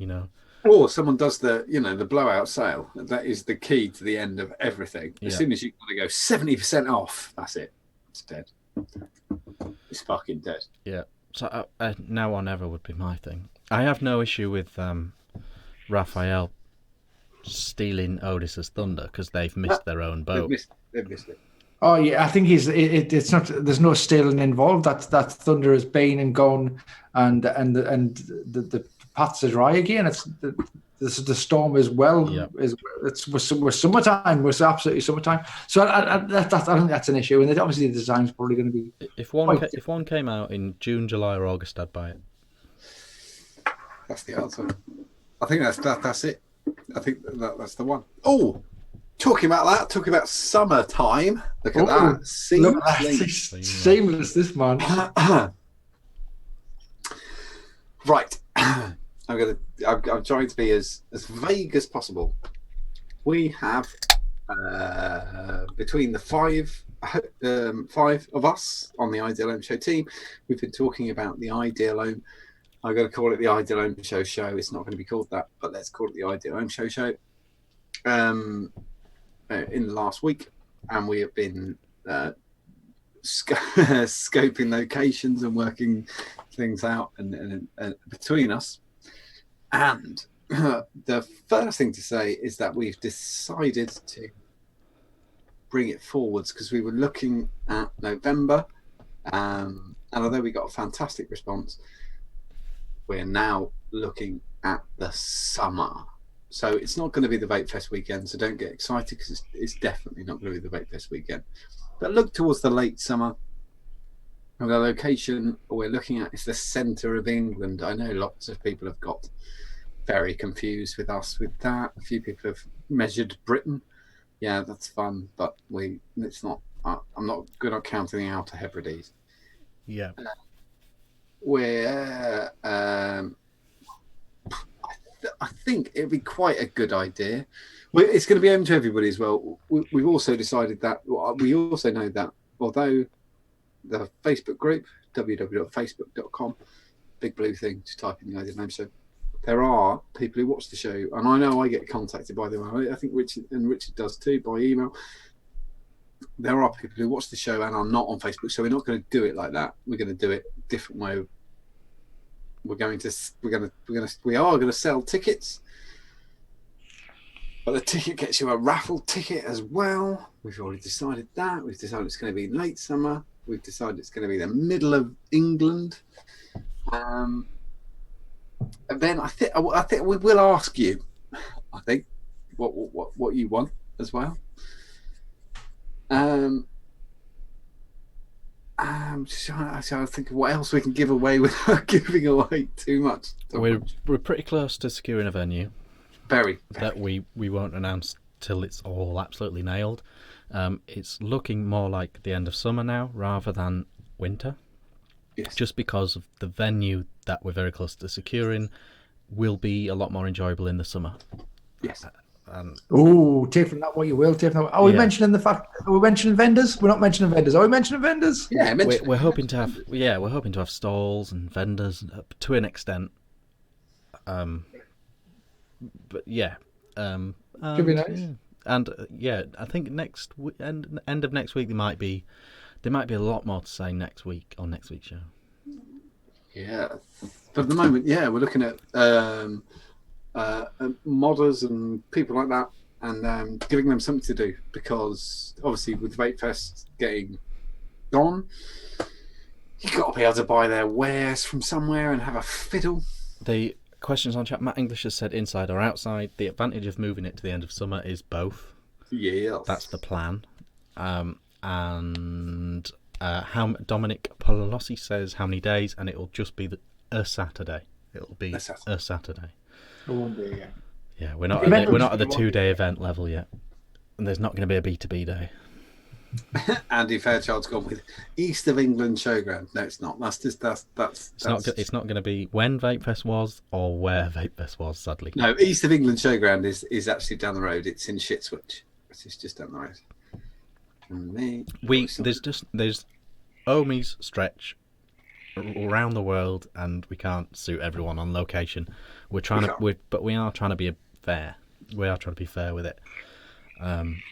[SPEAKER 2] Or someone does the blowout sale. That is the key to the end of everything. As soon as you want to go 70% off, that's it. It's dead. It's fucking dead.
[SPEAKER 1] Yeah. So now or never would be my thing. I have no issue with Raphael stealing Otis's thunder because they've missed their own boat.
[SPEAKER 2] They've missed it.
[SPEAKER 3] Oh yeah, I think it's not. There's no stealing involved. That thunder has been and gone, and the paths are dry again. The storm as well.
[SPEAKER 1] Yeah.
[SPEAKER 3] We're summertime. We're absolutely summertime. So I think that's an issue, and obviously the design's probably going to be.
[SPEAKER 1] If one came out in June, July, or August, I'd buy it.
[SPEAKER 2] That's the answer. I think that's it. I think that's the one. Oh. Talking about summertime. Look at that.
[SPEAKER 3] Seamless, this man.
[SPEAKER 2] Right. I'm trying to be as vague as possible. We have between the five of us on the Ideal Home Show team, we've been talking about the Ideal Home. I'm going to call it the Ideal Home Show. It's not going to be called that, but let's call it the Ideal Home Show. In the last week, and we have been scoping locations and working things out and between us. And the first thing to say is that we've decided to bring it forwards because we were looking at November, and although we got a fantastic response, we're now looking at the summer. So it's not going to be the Vape Fest weekend, so don't get excited because it's definitely not going to be the Vape Fest weekend. But look towards the late summer. And the location we're looking at is the centre of England. I know lots of people have got very confused with us with that. A few people have measured Britain. Yeah, that's fun, but it's not. I'm not good at counting the Outer Hebrides.
[SPEAKER 1] Yeah.
[SPEAKER 2] We're I think it'd be quite a good idea. It's going to be open to everybody as well. We've also decided that we also know that although the Facebook group, www.facebook.com, big blue thing, just type in the Ideal Home Show, there are people who watch the show, and I know I get contacted by them. I think Richard does too by email. There are people who watch the show and are not on Facebook, so we're not going to do it like that. We're going to do it a different way. We are going to sell tickets, but the ticket gets you a raffle ticket as well. We've already decided that. We've decided it's going to be late summer. We've decided it's going to be the middle of England. And then I think we will ask you. I think what you want as well. I'm trying to think of what else we can give away without giving away too much.
[SPEAKER 1] We're pretty close to securing a venue.
[SPEAKER 2] Very.
[SPEAKER 1] That we won't announce till it's all absolutely nailed. It's looking more like the end of summer now rather than winter.
[SPEAKER 2] Yes.
[SPEAKER 1] Just because of the venue that we're very close to securing will be a lot more enjoyable in the summer.
[SPEAKER 2] Yes.
[SPEAKER 3] Take from that what you will. Take from that. Are we mentioning the fact? Are we mentioning vendors? We're not mentioning vendors. Are we mentioning vendors?
[SPEAKER 2] Yeah,
[SPEAKER 1] we're hoping to have. Yeah, we're hoping to have stalls and vendors to an extent. But yeah,
[SPEAKER 3] should be nice.
[SPEAKER 1] Yeah. And I think end of next week there might be a lot more to say next week on next week's show.
[SPEAKER 2] Yeah, but at the moment, we're looking at modders and people like that, and giving them something to do, because obviously with Vape Fest getting gone, you've got to be able to buy their wares from somewhere and have a fiddle.
[SPEAKER 1] The questions on chat, Matt English has said inside or outside. The advantage of moving it to the end of summer is both.
[SPEAKER 2] Yes.
[SPEAKER 1] That's the plan. And how Dominic Polossi says how many days, and it'll just be a Saturday. It'll be a Saturday.
[SPEAKER 3] It won't be, yeah.
[SPEAKER 1] Yeah, we're not at the 2-day event level yet, and there's not going to be a B2B day.
[SPEAKER 2] Andy Fairchild's gone with East of England Showground. No, it's not. It's
[SPEAKER 1] not going to be when Vape Fest was or where Vape Fest was. Sadly,
[SPEAKER 2] no. East of England Showground is actually down the road. It's in Shitswich. It's just down the road. And
[SPEAKER 1] there's Omi's stretch around the world, and we can't suit everyone on location. But we are trying to be fair. We are trying to be fair with it.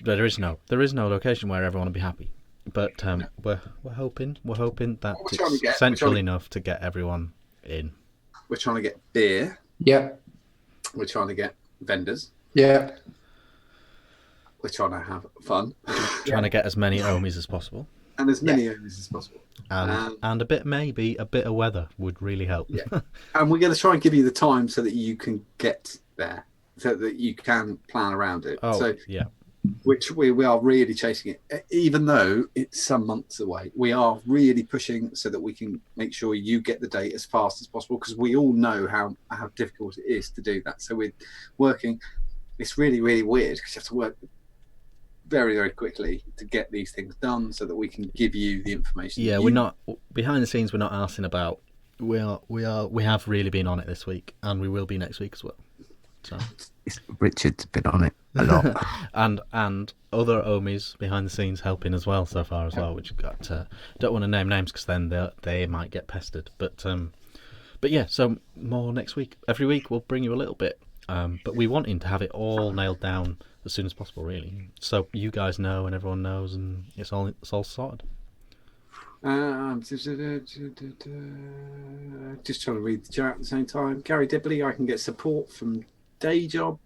[SPEAKER 1] There is no location where everyone will be happy. But we're hoping that it's central enough to get everyone in.
[SPEAKER 2] We're trying to get beer.
[SPEAKER 3] Yeah.
[SPEAKER 2] We're trying to get vendors.
[SPEAKER 3] Yeah.
[SPEAKER 2] We're trying to have fun.
[SPEAKER 1] Trying to get as many Omis as possible.
[SPEAKER 2] And as many Omis as possible.
[SPEAKER 1] And maybe a bit of weather would really help.
[SPEAKER 2] Yeah. And we're going to try and give you the time so that you can get there, so that you can plan around it.
[SPEAKER 1] Oh,
[SPEAKER 2] so,
[SPEAKER 1] yeah.
[SPEAKER 2] Which we are really chasing it. Even though it's some months away, we are really pushing so that we can make sure you get the date as fast as possible, because we all know how difficult it is to do that. So we're working. It's really, really weird because you have to work very, very quickly to get these things done so that we can give you the information.
[SPEAKER 1] Yeah, we're not behind the scenes. We're not arsing about. We have really been on it this week, and we will be next week as well. So
[SPEAKER 4] Richard's been on it a lot,
[SPEAKER 1] and other Omis behind the scenes helping as well so far as well. Which got don't want to name names because then they might get pestered. But yeah, so more next week. Every week we'll bring you a little bit. But we wanting to have it all nailed down as soon as possible, really. So you guys know and everyone knows, and it's all sorted.
[SPEAKER 2] Just trying to read the chat at the same time. Gary Dibley, I can get support from Day Job.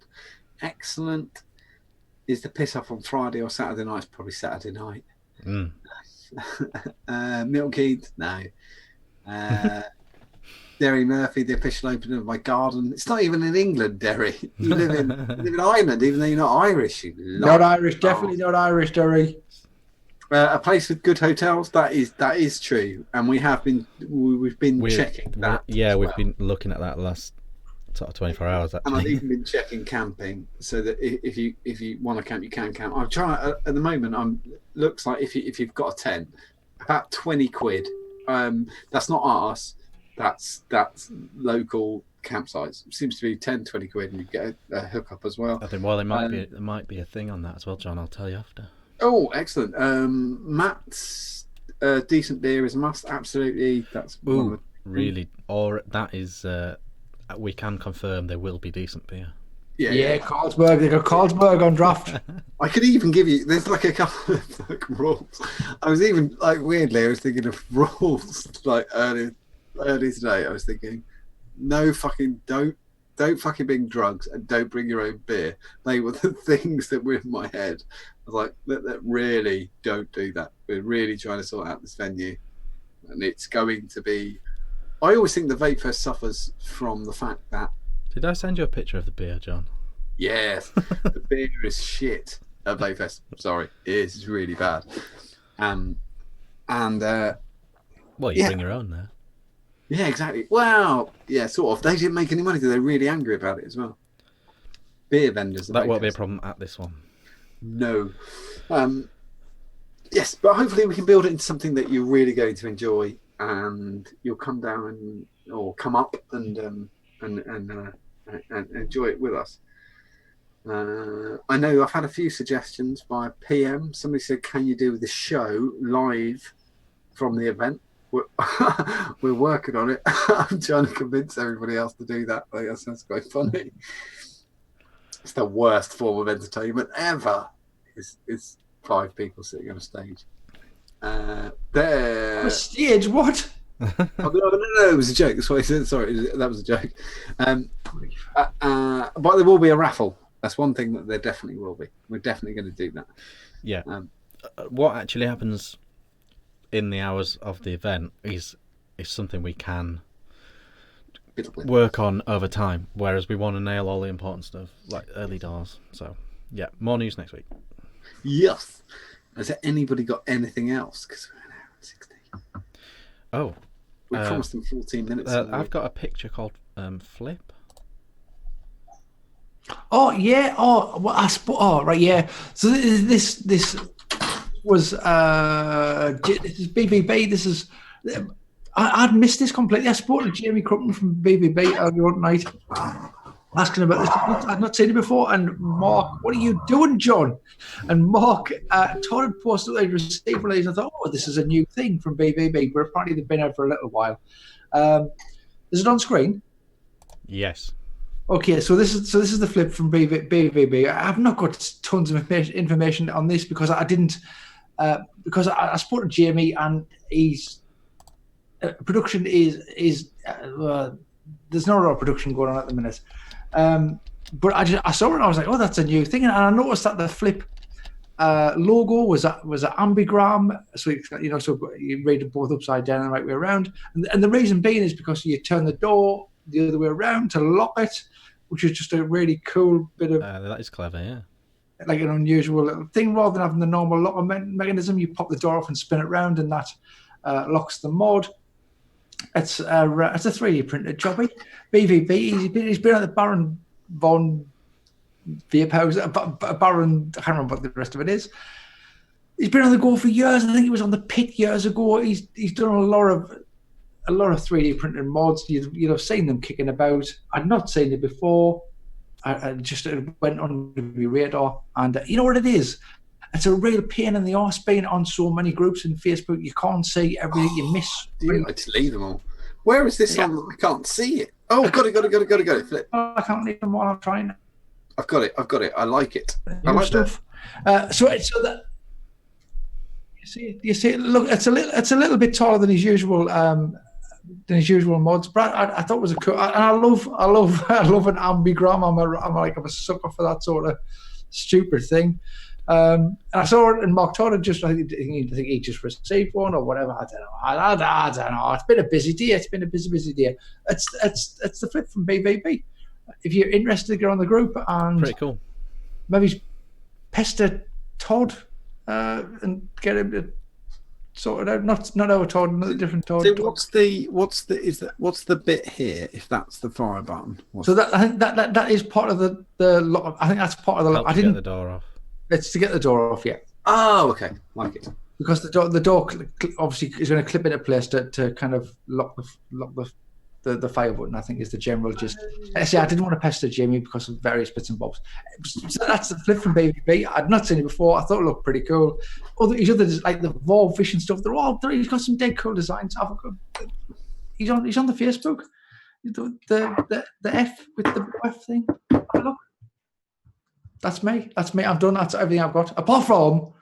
[SPEAKER 2] Excellent. Is the piss off on Friday or Saturday night? It's probably Saturday night. Milton Keynes, no. Derry Murphy, the official opening of my garden. It's not even in England, Derry. You live in Ireland, even though you're not Irish.
[SPEAKER 3] Not Irish, definitely not Irish, Derry.
[SPEAKER 2] A place with good hotels. That is true, and we've been checking that.
[SPEAKER 1] Yeah, we've been looking at that last sort of 24 hours. Actually.
[SPEAKER 2] And I've even been checking camping, so that if you want to camp, you can camp. I'm trying at the moment. Looks like if you've got a tent, about 20 quid. That's not ours. That's local campsites. It seems to be 10-20 quid, and you get a hookup as well.
[SPEAKER 1] I think there might be a thing on that as well, John. I'll tell you after.
[SPEAKER 2] Oh, excellent. Matt's decent beer is a must. Absolutely, that's
[SPEAKER 1] really. Or that is we can confirm there will be decent beer.
[SPEAKER 3] Yeah, Carlsberg. They got Carlsberg on draft.
[SPEAKER 2] I could even give you. There's like a couple of like rules. I was even like weirdly. I was thinking of rules like early today. I was thinking, no fucking don't fucking bring drugs and don't bring your own beer. They were the things that were in my head. I was like, that really don't do that. We're really trying to sort out this venue, and it's going to be. I always think the Vape Fest suffers from the fact that.
[SPEAKER 1] Did I send you a picture of the beer, John?
[SPEAKER 2] Yes, the beer is shit at Vape Fest. Sorry, it is really bad. Well,
[SPEAKER 1] you bring your own there.
[SPEAKER 2] Yeah, exactly. Well, yeah, sort of. They didn't make any money. They're really angry about it as well. Beer vendors.
[SPEAKER 1] That won't be a problem at this one.
[SPEAKER 2] No. Yes, but hopefully we can build it into something that you're really going to enjoy, and you'll come down or come up and enjoy it with us. I know I've had a few suggestions by PM. Somebody said, "Can you do the show live from the event?" We're working on it. I'm trying to convince everybody else to do that. That sounds quite funny. It's the worst form of entertainment ever. It's 5 people sitting on a stage. There.
[SPEAKER 3] On a stage? What?
[SPEAKER 2] No, it was a joke. That's what I said. Sorry, that was a joke. But there will be a raffle. That's one thing that there definitely will be. We're definitely going to do that.
[SPEAKER 1] Yeah. What actually happens in the hours of the event is something we can work on over time, whereas we want to nail all the important stuff like early doors. So, yeah, more news next week.
[SPEAKER 2] Yes. Has anybody got anything else? Because we're an hour and 16.
[SPEAKER 1] Oh.
[SPEAKER 2] We promised them 14 minutes.
[SPEAKER 1] I've got a picture called Flip.
[SPEAKER 3] Oh yeah. Right. Yeah. So this was this is BVB. This is. I'd missed this completely. I spoke to Jamie Crumpton from BVB earlier on tonight, asking about this. I'd not seen it before. And Mark, what are you doing, John? And Mark Todd had posted they received release. I thought, this is a new thing from BVB, but apparently they've been out for a little while. Is it on screen?
[SPEAKER 1] Yes.
[SPEAKER 3] Okay, so this is the Flip from BVB. I've not got tons of information on this because I didn't because I spoke to Jamie and he's production is there's not a lot of production going on at the minute. But I saw it and I was like, that's a new thing, and I noticed that the Flip logo was an ambigram, so you read it both upside down and the right way around, and the reason being is because you turn the door the other way around to lock it, which is just a really cool bit of
[SPEAKER 1] that is clever, yeah,
[SPEAKER 3] like an unusual little thing. Rather than having the normal locker mechanism, you pop the door off and spin it around, and that locks the mod. It's a 3D printed jobby. BVB. He's been at the Baron von Vape House. Baron. I can't remember what the rest of it is. He's been on the go for years. I think he was on the Pit years ago. He's done a lot of 3D printed mods. You'd have seen them kicking about. I'd not seen it before. I just went on the radar, and you know what it is? It's a real pain in the arse being on so many groups in Facebook. You can't see everything you miss.
[SPEAKER 2] I just leave them all. Where is this on? I can't see it. Oh, got it. Flip.
[SPEAKER 3] I can't leave them while I'm trying.
[SPEAKER 2] I've got it. I like it.
[SPEAKER 3] I like stuff. So that you see. Look, it's a little bit taller than his usual mods. But I thought it was a cool. And I love an ambigram. I'm a sucker for that sort of stupid thing. And I saw it, and Mark Todd had I think he just received one or whatever. I don't know. It's been a busy day. It's been a busy day. It's the Flip from BVB. If you're interested, get on the group and
[SPEAKER 1] pretty cool.
[SPEAKER 3] Maybe pester Todd and get him to sort it out. Not our Todd, another different Todd.
[SPEAKER 2] So what's the bit here? If that's the fire button.
[SPEAKER 3] I think that is part of the. I think that's part of the. I didn't
[SPEAKER 1] get the door off.
[SPEAKER 3] It's to get the door off, yeah.
[SPEAKER 2] Oh, okay. Like it.
[SPEAKER 3] Because the door obviously is going to clip into place to kind of lock the fire button, I think, is the general gist. See, I didn't want to pester Jamie because of various bits and bobs. So that's the Flip from BVB. I'd not seen it before. I thought it looked pretty cool. His other, like the Valve Vision stuff, he's got some dead cool designs. He's on the Facebook. The F with the F thing. Have a look. That's me. That's me. I've done. That's everything I've got. Apart from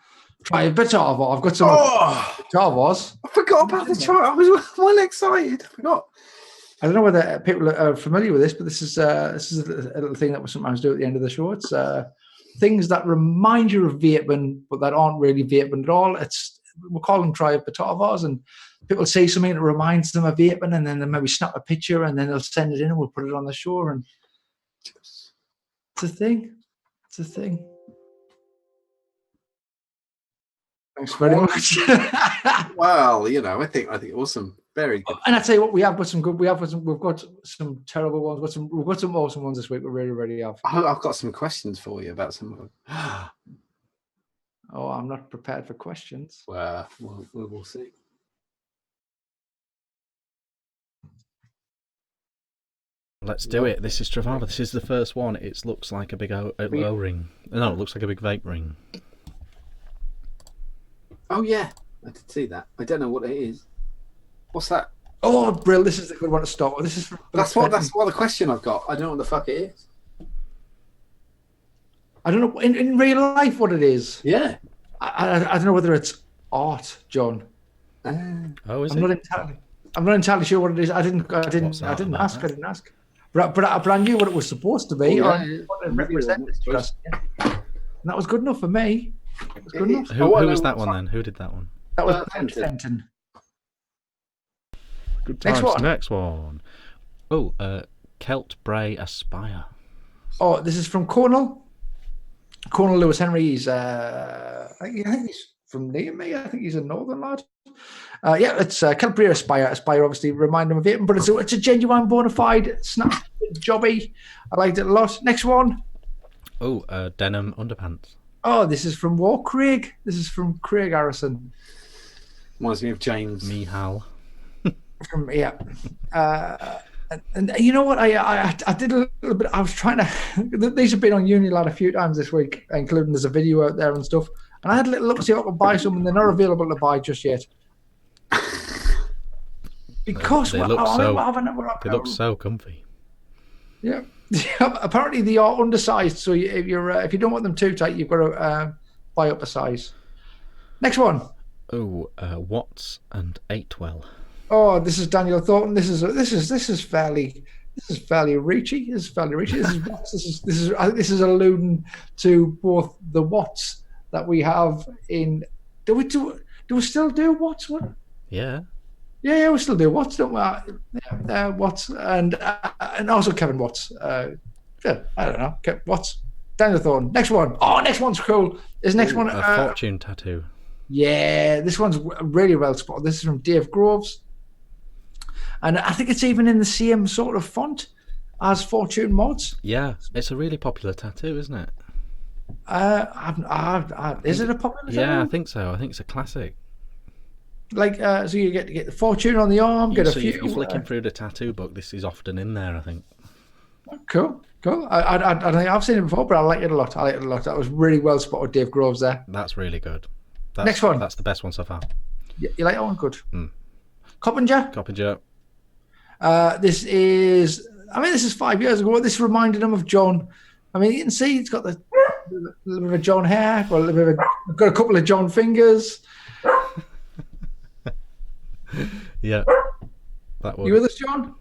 [SPEAKER 3] try a bit of. I've got some Javos.
[SPEAKER 2] I forgot about the chart. I was well excited. I forgot.
[SPEAKER 3] I don't know whether people are familiar with this, but this is a little thing that we sometimes do at the end of the show. It's things that remind you of vaping, but that aren't really vaping at all. We call them try a bit of ours, and people see something that reminds them of vaping, and then they maybe snap a picture, and then they'll send it in, and we'll put it on the show. And it's a thing. It's a thing. Thanks very much.
[SPEAKER 2] Well, I think awesome, very good.
[SPEAKER 3] And I tell you what, we have got some good. We've got some terrible ones. We've got some awesome ones this week. We really have.
[SPEAKER 2] I've got some questions for you about some of them.
[SPEAKER 3] Oh, I'm not prepared for questions.
[SPEAKER 2] Well, we'll see.
[SPEAKER 1] Let's do it. This is Travava. This is the first one. It looks like a big O-ring. No, it looks like a big vape ring.
[SPEAKER 2] Oh yeah, I did see that. I don't know what it is. What's that?
[SPEAKER 3] Oh, Brill, this is the good one to start with. This is
[SPEAKER 2] That's what the question I've got. I don't know what the fuck it is.
[SPEAKER 3] I don't know in real life what it is.
[SPEAKER 2] Yeah.
[SPEAKER 3] I don't know whether it's art, John.
[SPEAKER 1] Oh, is
[SPEAKER 3] I'm
[SPEAKER 1] it?
[SPEAKER 3] not entirely sure what it is. I didn't ask. But I knew what it was supposed to be.
[SPEAKER 2] Oh, yeah.
[SPEAKER 3] What it represented. And that was good enough for me. It was good enough.
[SPEAKER 1] Who was that one then? Who did that one?
[SPEAKER 3] That was Fenton.
[SPEAKER 1] Good
[SPEAKER 3] Next
[SPEAKER 1] times.
[SPEAKER 3] one.
[SPEAKER 1] Next one. Oh, Kelt Bray Aspire.
[SPEAKER 3] Oh, this is from Cornell Lewis Henry. He's I think he's from near me. I think he's a northern lad. Yeah, it's Kelt Bray Aspire. Aspire obviously remind him of it, but it's a genuine bona fide snap jobby. I liked it a lot. Next one.
[SPEAKER 1] Oh, denim underpants.
[SPEAKER 3] Oh, this is from War Craig. This is from Craig Harrison.
[SPEAKER 2] Reminds me of James
[SPEAKER 1] Mihal.
[SPEAKER 3] And you know what? I did a little bit. I was trying to. These have been on Unilad a few times this week, including there's a video out there and stuff. And I had a little look to see if I could buy some, and they're not available to buy just yet. Because
[SPEAKER 1] they look so comfy.
[SPEAKER 3] Yeah. Apparently they are undersized, so if you don't want them too tight, you've got to buy up a size. Next one.
[SPEAKER 1] Oh, Watts and 8well.
[SPEAKER 3] Oh, this is Daniel Thornton. This is fairly reachy. This is alluding to both the Watts that we have in. Do we still do Watts? What?
[SPEAKER 1] Yeah.
[SPEAKER 3] Yeah, we still do Watts, don't we? Watts and also Kevin Watts. I don't know, Kevin Watts. Daniel Thornton. Next one. Oh, next one's cool. Next one
[SPEAKER 1] a fortune tattoo.
[SPEAKER 3] Yeah, this one's really well spotted. This is from Dave Groves, and I think it's even in the same sort of font as Fortune Mods.
[SPEAKER 1] Yeah, it's a really popular tattoo, isn't it?
[SPEAKER 3] Is it a popular tattoo?
[SPEAKER 1] Yeah, I think so. I think it's a classic.
[SPEAKER 3] Like, so you get the Fortune on the arm, get a few.
[SPEAKER 1] You're flicking through the tattoo book. This is often in there, I think.
[SPEAKER 3] Cool. I don't think I've seen it before, but I like it a lot. That was really well spotted, Dave Groves there.
[SPEAKER 1] That's really good.
[SPEAKER 3] Next one.
[SPEAKER 1] That's the best one so far.
[SPEAKER 3] You like that one? Good.
[SPEAKER 1] Mm.
[SPEAKER 3] Coppinger. This is 5 years ago. This reminded him of John. I mean, you can see it's got a little bit of John hair, got a couple of John fingers.
[SPEAKER 1] Yeah. That one.
[SPEAKER 3] You with us, John?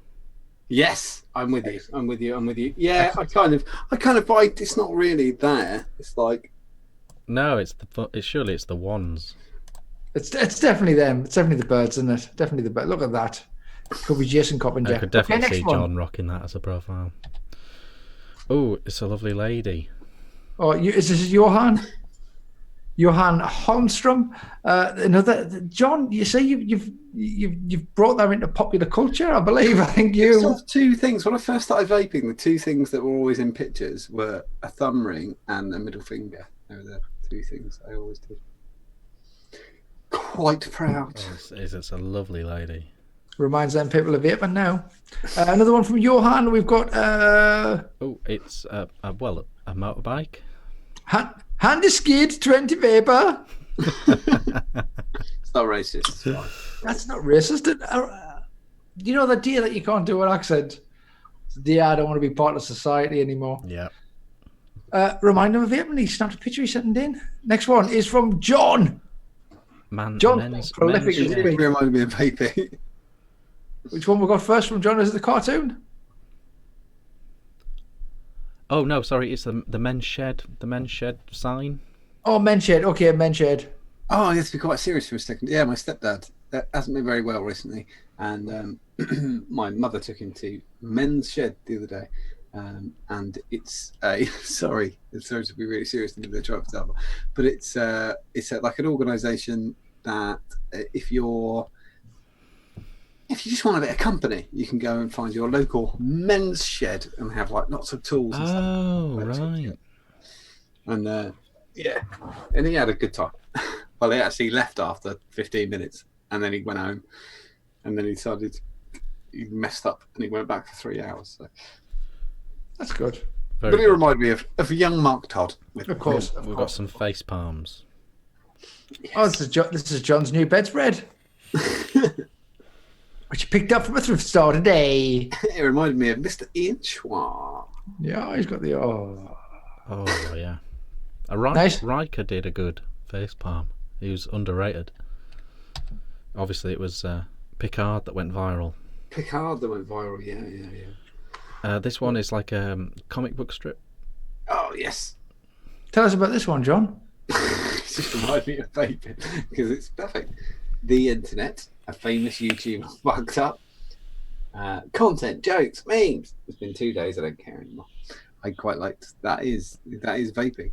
[SPEAKER 2] Yes, I'm with you. Yeah, I kind of buy. It's not really there. It's like.
[SPEAKER 1] No, surely it's the wands.
[SPEAKER 3] It's definitely them. It's definitely the birds, isn't it? Definitely the bird. Look at that. Could be Jason Coppinger.
[SPEAKER 1] I could definitely see John rocking that as a profile. Oh, it's a lovely lady.
[SPEAKER 3] Oh, is this Johan? Johan Holmstrom. John, you see, you've brought that into popular culture, I believe. I think you.
[SPEAKER 2] Sort of two things. When I first started vaping, the two things that were always in pictures were a thumb ring and a middle finger. They were the two things I always did. Quite proud.
[SPEAKER 1] It's a lovely lady.
[SPEAKER 3] Reminds them people of vaping now. Another one from Johan. We've got.
[SPEAKER 1] It's a motorbike.
[SPEAKER 3] Handy skid 20 vapor.
[SPEAKER 2] It's not racist. It's fine.
[SPEAKER 3] That's not racist. You know the deal that you can't do an accent. Yeah, I don't want to be part of society anymore.
[SPEAKER 1] Yeah.
[SPEAKER 3] Remind him of it when he snapped a picture he sent in. Next one is from John. John, prolific
[SPEAKER 2] It
[SPEAKER 3] this
[SPEAKER 1] shed.
[SPEAKER 3] week.
[SPEAKER 2] reminded me of vaping.
[SPEAKER 3] Which one we got first from John? Is it the cartoon?
[SPEAKER 1] Oh no, sorry, it's the men's shed. The men's shed sign.
[SPEAKER 3] Oh, Men's Shed. Okay, Men's Shed.
[SPEAKER 2] Oh, I have to be quite serious for a second. Yeah, my stepdad hasn't been very well recently, and my mother took him to Men's Shed the other day, and it's a sorry to be really serious and give the try for example, but it's like an organisation that if you just want a bit of company, you can go and find your local men's shed and have like lots of tools. And
[SPEAKER 1] Oh,
[SPEAKER 2] stuff.
[SPEAKER 1] right.
[SPEAKER 2] And yeah, and he had a good time. Well, he actually left after 15 minutes, and then he went home, and then he decided he messed up, and he went back for 3 hours. So.
[SPEAKER 3] That's good.
[SPEAKER 1] Very
[SPEAKER 2] But it
[SPEAKER 1] good.
[SPEAKER 2] reminded me of young Mark Todd.
[SPEAKER 3] Of course.
[SPEAKER 1] We've got some face palms.
[SPEAKER 3] Oh, this is John's new bedspread, which he picked up from a thrift store today.
[SPEAKER 2] It reminded me of Mr. Ian Schwab.
[SPEAKER 3] Yeah, he's got the
[SPEAKER 1] Oh yeah.
[SPEAKER 3] Nice.
[SPEAKER 1] Riker did a good face palm. He was underrated. Obviously, it was Picard that went viral.
[SPEAKER 2] Picard that went viral, yeah.
[SPEAKER 1] This one is like a comic book strip.
[SPEAKER 2] Oh, yes.
[SPEAKER 3] Tell us about this one, John.
[SPEAKER 2] It just reminded me of vaping because it's perfect. The internet, a famous YouTuber fucked up. Content, jokes, memes. It's been 2 days, I don't care anymore. I quite liked that is vaping.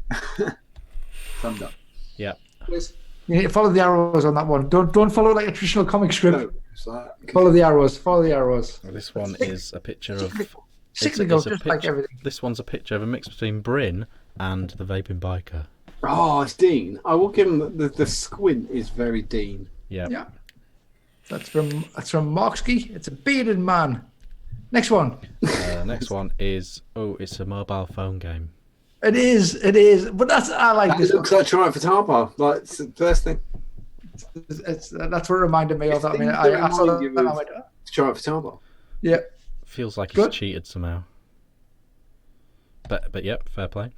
[SPEAKER 2] Thumbed up.
[SPEAKER 1] Yeah.
[SPEAKER 3] You need to follow the arrows on that one. Don't follow like a traditional comic strip.
[SPEAKER 2] No, it's like,
[SPEAKER 3] Follow the arrows. Follow the arrows.
[SPEAKER 1] This one is a picture of.
[SPEAKER 3] Six
[SPEAKER 1] it's a
[SPEAKER 3] ago, just like
[SPEAKER 1] picture-
[SPEAKER 3] everything.
[SPEAKER 1] This one's a picture of a mix between Bryn and the vaping biker.
[SPEAKER 2] oh, it's Dean. I will give him the squint is very Dean.
[SPEAKER 1] Yeah.
[SPEAKER 3] Yeah. That's from Markski. It's a bearded man. Next one.
[SPEAKER 1] Next one is it's a mobile phone game.
[SPEAKER 3] It is. But I like
[SPEAKER 2] That
[SPEAKER 3] this one.
[SPEAKER 2] looks like Triumph for Tar. Like it's the first thing.
[SPEAKER 3] That's what it reminded me of. I mean,
[SPEAKER 2] Things
[SPEAKER 3] I
[SPEAKER 2] that
[SPEAKER 3] saw that
[SPEAKER 2] remind you
[SPEAKER 3] and I
[SPEAKER 2] of-
[SPEAKER 3] went,
[SPEAKER 2] Triumph for Tar.
[SPEAKER 3] yeah.
[SPEAKER 1] Feels like
[SPEAKER 3] Good.
[SPEAKER 1] he's cheated somehow. But yep, fair play.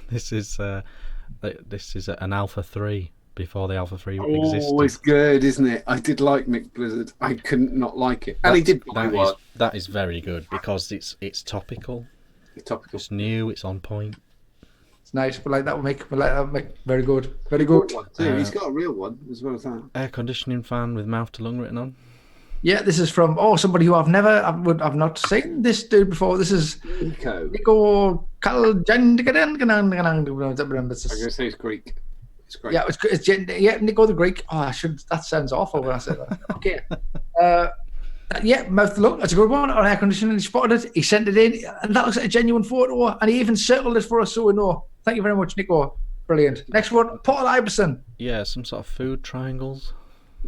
[SPEAKER 1] This is an Alpha 3 before the Alpha 3 existed.
[SPEAKER 2] Oh, it's good, isn't it? I did like Mick Blizzard. I couldn't not like it, and he did.
[SPEAKER 1] That is very good because it's topical.
[SPEAKER 2] Topical.
[SPEAKER 1] It's new. It's on point.
[SPEAKER 3] It's nice. But like that will make very good. Very good.
[SPEAKER 2] One too. He's got a real one as well as that.
[SPEAKER 1] Air conditioning fan with mouth to lung written on.
[SPEAKER 3] Yeah, this is from somebody who I've not seen this dude before. This is
[SPEAKER 2] Nico.
[SPEAKER 3] Nico
[SPEAKER 2] I'm going to say it's Greek. It's Greek.
[SPEAKER 3] Yeah, Nico the Greek. Oh, that sounds awful when I say that. Okay. Yeah, mouth to lung. That's a good one. On air conditioning, he spotted it. He sent it in, and that looks like a genuine photo. And he even circled it for us, so we know. Thank you very much, Nico. Brilliant. Next one, Paul Iverson.
[SPEAKER 1] Yeah, some sort of food triangles.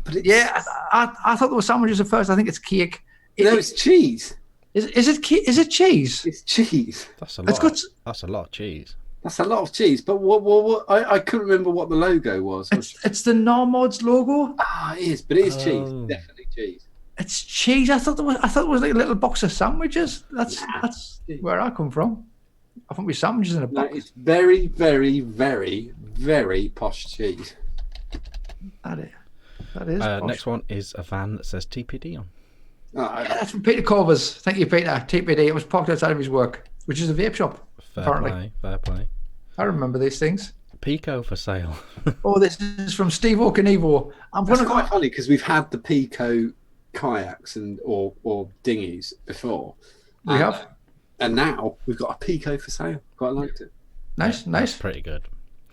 [SPEAKER 2] But it's,
[SPEAKER 3] Yeah, I thought there were sandwiches at first. I think it's cake.
[SPEAKER 2] no, it's cheese.
[SPEAKER 3] Is it cheese?
[SPEAKER 2] It's cheese.
[SPEAKER 1] That's a
[SPEAKER 3] It's
[SPEAKER 1] lot.
[SPEAKER 3] got.
[SPEAKER 1] That's a lot of cheese.
[SPEAKER 2] That's a lot of cheese. But what I couldn't remember what the logo was.
[SPEAKER 3] It's the Normods logo.
[SPEAKER 2] It is, but it is cheese.
[SPEAKER 1] Oh.
[SPEAKER 2] Definitely cheese.
[SPEAKER 3] It's cheese. I thought it was like a little box of sandwiches. That's where I come from. I think we sandwiches in a
[SPEAKER 2] No,
[SPEAKER 3] box.
[SPEAKER 2] it's very, very, very, very posh cheese.
[SPEAKER 3] That is. Posh.
[SPEAKER 1] Next one is a van that says TPD on.
[SPEAKER 3] Yeah, that's from Peter Corvers. Thank you, Peter. TPD. It was parked outside of his work, which is a vape shop. Apparently.
[SPEAKER 1] Fair play.
[SPEAKER 3] I remember these things.
[SPEAKER 1] Pico for sale.
[SPEAKER 3] Oh, this is from Steve Okanevo. I'm
[SPEAKER 2] That's
[SPEAKER 3] going
[SPEAKER 2] quite
[SPEAKER 3] to.
[SPEAKER 2] funny because we've had the Pico kayaks or dinghies before.
[SPEAKER 3] We have.
[SPEAKER 2] And now we've got a Pico for sale. Quite liked it.
[SPEAKER 3] Nice.
[SPEAKER 1] That's pretty good.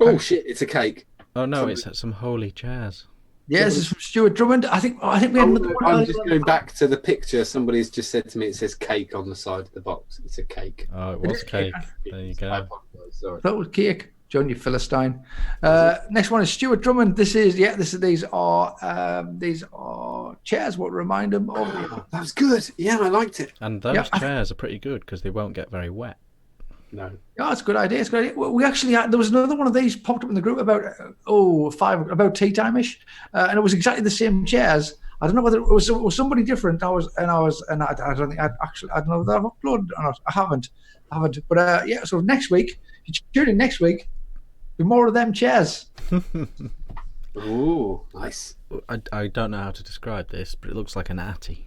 [SPEAKER 2] Oh shit! It's a cake.
[SPEAKER 1] Oh no,
[SPEAKER 2] Somebody-
[SPEAKER 1] it's some holy chairs.
[SPEAKER 3] Yeah, this is from Stuart Drummond. I think we had another one.
[SPEAKER 2] I'm just going back to the picture. Somebody's just said to me it says cake on the side of the box. It's a cake.
[SPEAKER 1] Oh, it was cake. There you
[SPEAKER 2] I
[SPEAKER 1] go.
[SPEAKER 2] apologise, sorry.
[SPEAKER 3] That was cake. John, you Philistine. Next one is Stuart Drummond. These are chairs. What remind him of the
[SPEAKER 2] That was good. Yeah, I liked it.
[SPEAKER 1] And those
[SPEAKER 3] Yeah,
[SPEAKER 1] chairs are pretty good because they won't get very wet.
[SPEAKER 2] No.
[SPEAKER 3] Yeah, it's a good idea. It's a good idea. We actually had, there was another one of these popped up in the group about tea time-ish, and it was exactly the same chairs. I don't know whether it was somebody different. I don't think I don't know whether I've uploaded or not. I haven't. But yeah, so next week, if you tune in next week, be more of them chairs.
[SPEAKER 2] Ooh, nice.
[SPEAKER 1] I don't know how to describe this, but it looks like an atty.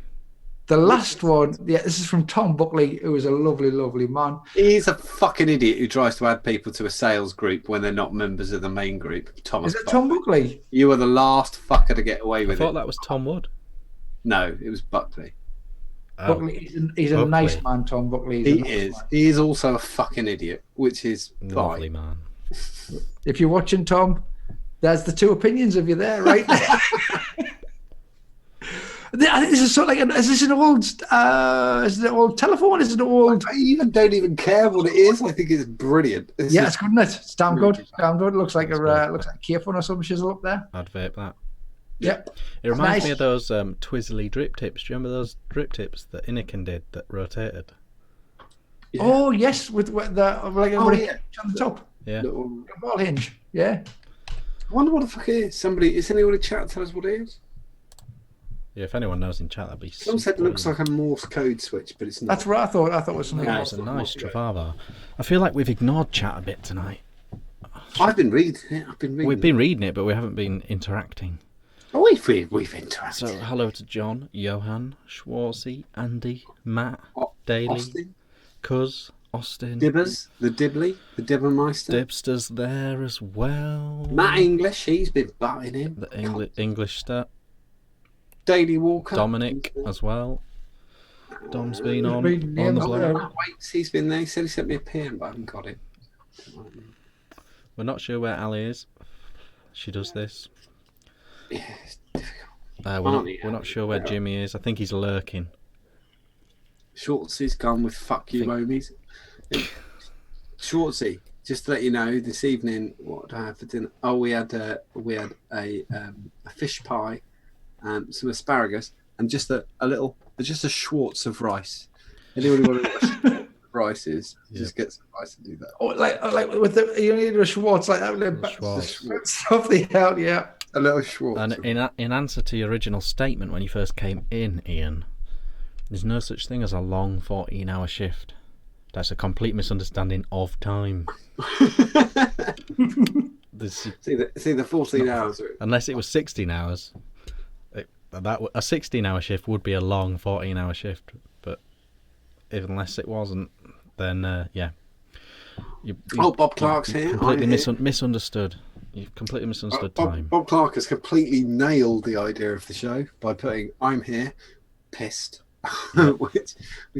[SPEAKER 3] The last one, yeah, this is from Tom Buckley, who is a lovely, lovely man.
[SPEAKER 2] He's a fucking idiot who tries to add people to a sales group when they're not members of the main group. Thomas,
[SPEAKER 3] Is it Tom Buckley?
[SPEAKER 2] you are the last fucker to get away
[SPEAKER 1] I
[SPEAKER 2] with
[SPEAKER 1] thought
[SPEAKER 2] it.
[SPEAKER 1] that was Tom Wood.
[SPEAKER 2] No, it was Buckley.
[SPEAKER 1] Oh,
[SPEAKER 3] Buckley, he's a
[SPEAKER 1] Buckley.
[SPEAKER 3] nice man, Tom Buckley.
[SPEAKER 2] He is. He is also a fucking idiot, which is
[SPEAKER 1] lovely
[SPEAKER 2] fine.
[SPEAKER 1] man.
[SPEAKER 3] If you're watching, Tom, there's the two opinions of you there, right? I think this is sort of like, is this an old, is it an old telephone? Is it an old?
[SPEAKER 2] I don't even care what it is. I think it's brilliant.
[SPEAKER 3] It's good, isn't it? It's damn good. Damn good. It looks like looks like a Taifun or some shizzle up there.
[SPEAKER 1] I'd vape that.
[SPEAKER 3] Yep.
[SPEAKER 1] It reminds
[SPEAKER 3] Nice.
[SPEAKER 1] me of those Twizzly drip tips. Do you remember those drip tips that Inikin did that rotated?
[SPEAKER 2] Yeah.
[SPEAKER 3] Oh yes, with the like
[SPEAKER 2] Oh,
[SPEAKER 3] with a
[SPEAKER 2] yeah.
[SPEAKER 3] hinge on the top,
[SPEAKER 1] Yeah.
[SPEAKER 2] Little-
[SPEAKER 3] a ball hinge. Yeah.
[SPEAKER 2] I wonder what the fuck it is. Is anyone in chat tell us what it is?
[SPEAKER 1] Yeah, if anyone knows in chat, that'd be.
[SPEAKER 2] Someone said it looks like a Morse code switch, but it's not.
[SPEAKER 3] That's what I thought. I thought it was something
[SPEAKER 2] No,
[SPEAKER 3] else.
[SPEAKER 1] It's a nice Travava. I feel like we've ignored chat a bit tonight.
[SPEAKER 2] I've been reading it. I've been reading
[SPEAKER 1] We've been reading it, but we haven't been interacting.
[SPEAKER 2] Oh, we've interacted.
[SPEAKER 1] So, hello to John, Johan, Schwarzy, Andy, Matt,
[SPEAKER 2] O-
[SPEAKER 1] Daly,
[SPEAKER 2] Austin,
[SPEAKER 1] Cuz, Austin,
[SPEAKER 2] Dibbers, the Dibley, the Dibbermeister.
[SPEAKER 1] Dibster's there as well.
[SPEAKER 2] Matt English, he's been butting in.
[SPEAKER 1] The English stuff.
[SPEAKER 2] Daily Walker.
[SPEAKER 1] Dominic as well. Dom's been on
[SPEAKER 3] been
[SPEAKER 1] the
[SPEAKER 3] named
[SPEAKER 2] Oh,
[SPEAKER 3] there.
[SPEAKER 1] blog.
[SPEAKER 2] Matt Waits, he's been there. He said he sent me a PM, but I haven't got it.
[SPEAKER 1] We're not sure where Ali is. She does this.
[SPEAKER 2] Yeah, it's difficult.
[SPEAKER 1] We're not sure where Jimmy is. I think he's lurking.
[SPEAKER 2] Schwartzy's gone with fuck you, homies. Schwartzy, just to let you know, this evening, what did I have for dinner? Oh, we had a fish pie, some asparagus, and just a Schwartz of rice. Anyone who wants to know what rice is, just get some rice and do that.
[SPEAKER 3] Oh, like with the you need a Schwartz like that.
[SPEAKER 1] Schwartz.
[SPEAKER 3] Something hell, yeah.
[SPEAKER 2] A little Schwartz.
[SPEAKER 1] And in answer to your original statement when you first came in, Ian, there's no such thing as a long 14-hour shift. That's a complete misunderstanding of time.
[SPEAKER 2] See the 14 hours.
[SPEAKER 1] Unless it was 16 hours. A 16-hour shift would be a long 14-hour shift. But unless it wasn't, then, yeah.
[SPEAKER 2] Bob Clark's here.
[SPEAKER 1] Completely
[SPEAKER 2] I'm here.
[SPEAKER 1] misunderstood. You've completely misunderstood time.
[SPEAKER 2] Bob Clark has completely nailed the idea of the show by putting "I'm here, pissed," which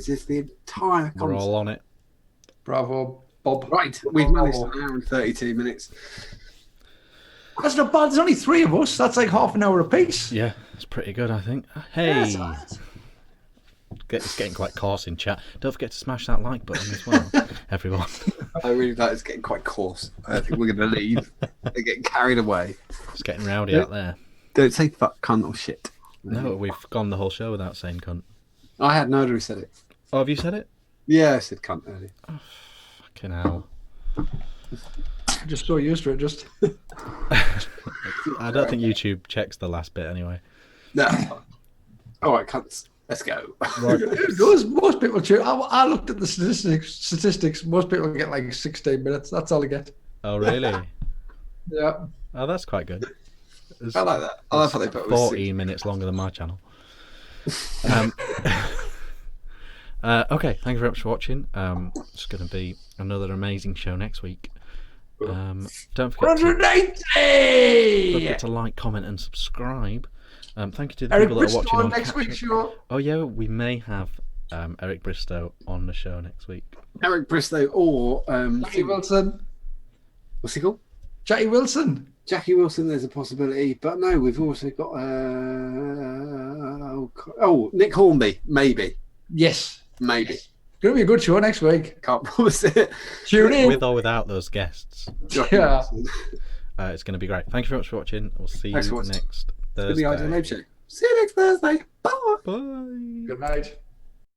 [SPEAKER 2] is the entire
[SPEAKER 1] We're
[SPEAKER 2] concept.
[SPEAKER 1] all on it.
[SPEAKER 3] Bravo, Bob.
[SPEAKER 2] Right, we've managed an hour and 32 minutes.
[SPEAKER 3] That's not bad. There's only three of us. That's like half an hour apiece.
[SPEAKER 1] Yeah, it's pretty good, I think. Hey! It's getting quite coarse in chat. Don't forget to smash that like button as well, everyone.
[SPEAKER 2] I really like it's getting quite coarse. I think we're going to leave. They're getting carried away.
[SPEAKER 1] It's getting rowdy out there.
[SPEAKER 2] Don't say fuck, cunt, or shit.
[SPEAKER 1] No, we've gone the whole show without saying cunt.
[SPEAKER 2] I had no idea who said it.
[SPEAKER 1] Oh, have you said it?
[SPEAKER 2] Yeah, I said cunt earlier.
[SPEAKER 1] Fucking hell.
[SPEAKER 3] Just so used to it. Just
[SPEAKER 1] I don't think YouTube checks the last bit anyway.
[SPEAKER 2] No. All right, cunts. Let's go.
[SPEAKER 3] those most people. I looked at the statistics. Most people get like 16 minutes. That's all they get.
[SPEAKER 1] Oh, really?
[SPEAKER 3] Yeah.
[SPEAKER 1] Oh, that's quite good.
[SPEAKER 2] I like that. I love how they put it with
[SPEAKER 1] 14 minutes longer than my channel. Okay, thank you very much for watching. It's going to be another amazing show next week. Don't forget to
[SPEAKER 3] 180.
[SPEAKER 1] like, comment, and subscribe. Thank you to the
[SPEAKER 3] Eric
[SPEAKER 1] people that are
[SPEAKER 3] Bristow
[SPEAKER 1] watching on
[SPEAKER 3] next week's
[SPEAKER 1] Catch Up.
[SPEAKER 3] show.
[SPEAKER 1] Oh yeah, we may have Eric Bristow on the show next week.
[SPEAKER 2] Eric Bristow or
[SPEAKER 3] Jackie Wilson.
[SPEAKER 2] what's he called?
[SPEAKER 3] Jackie Wilson.
[SPEAKER 2] Jackie Wilson. There's a possibility, but no, we've also got Nick Hornby. Maybe.
[SPEAKER 3] Yes.
[SPEAKER 2] Going
[SPEAKER 3] to be a good show next week.
[SPEAKER 2] Can't promise it.
[SPEAKER 3] Tune in.
[SPEAKER 1] With or without those guests.
[SPEAKER 3] Yeah.
[SPEAKER 1] It's going to be great. Thank you very much for watching. We'll see
[SPEAKER 2] Thanks for
[SPEAKER 1] you
[SPEAKER 2] watching.
[SPEAKER 1] next
[SPEAKER 2] It's gonna be
[SPEAKER 1] Thursday.
[SPEAKER 2] Idle Live Show. See you next Thursday. Bye.
[SPEAKER 1] Bye.
[SPEAKER 3] Good night.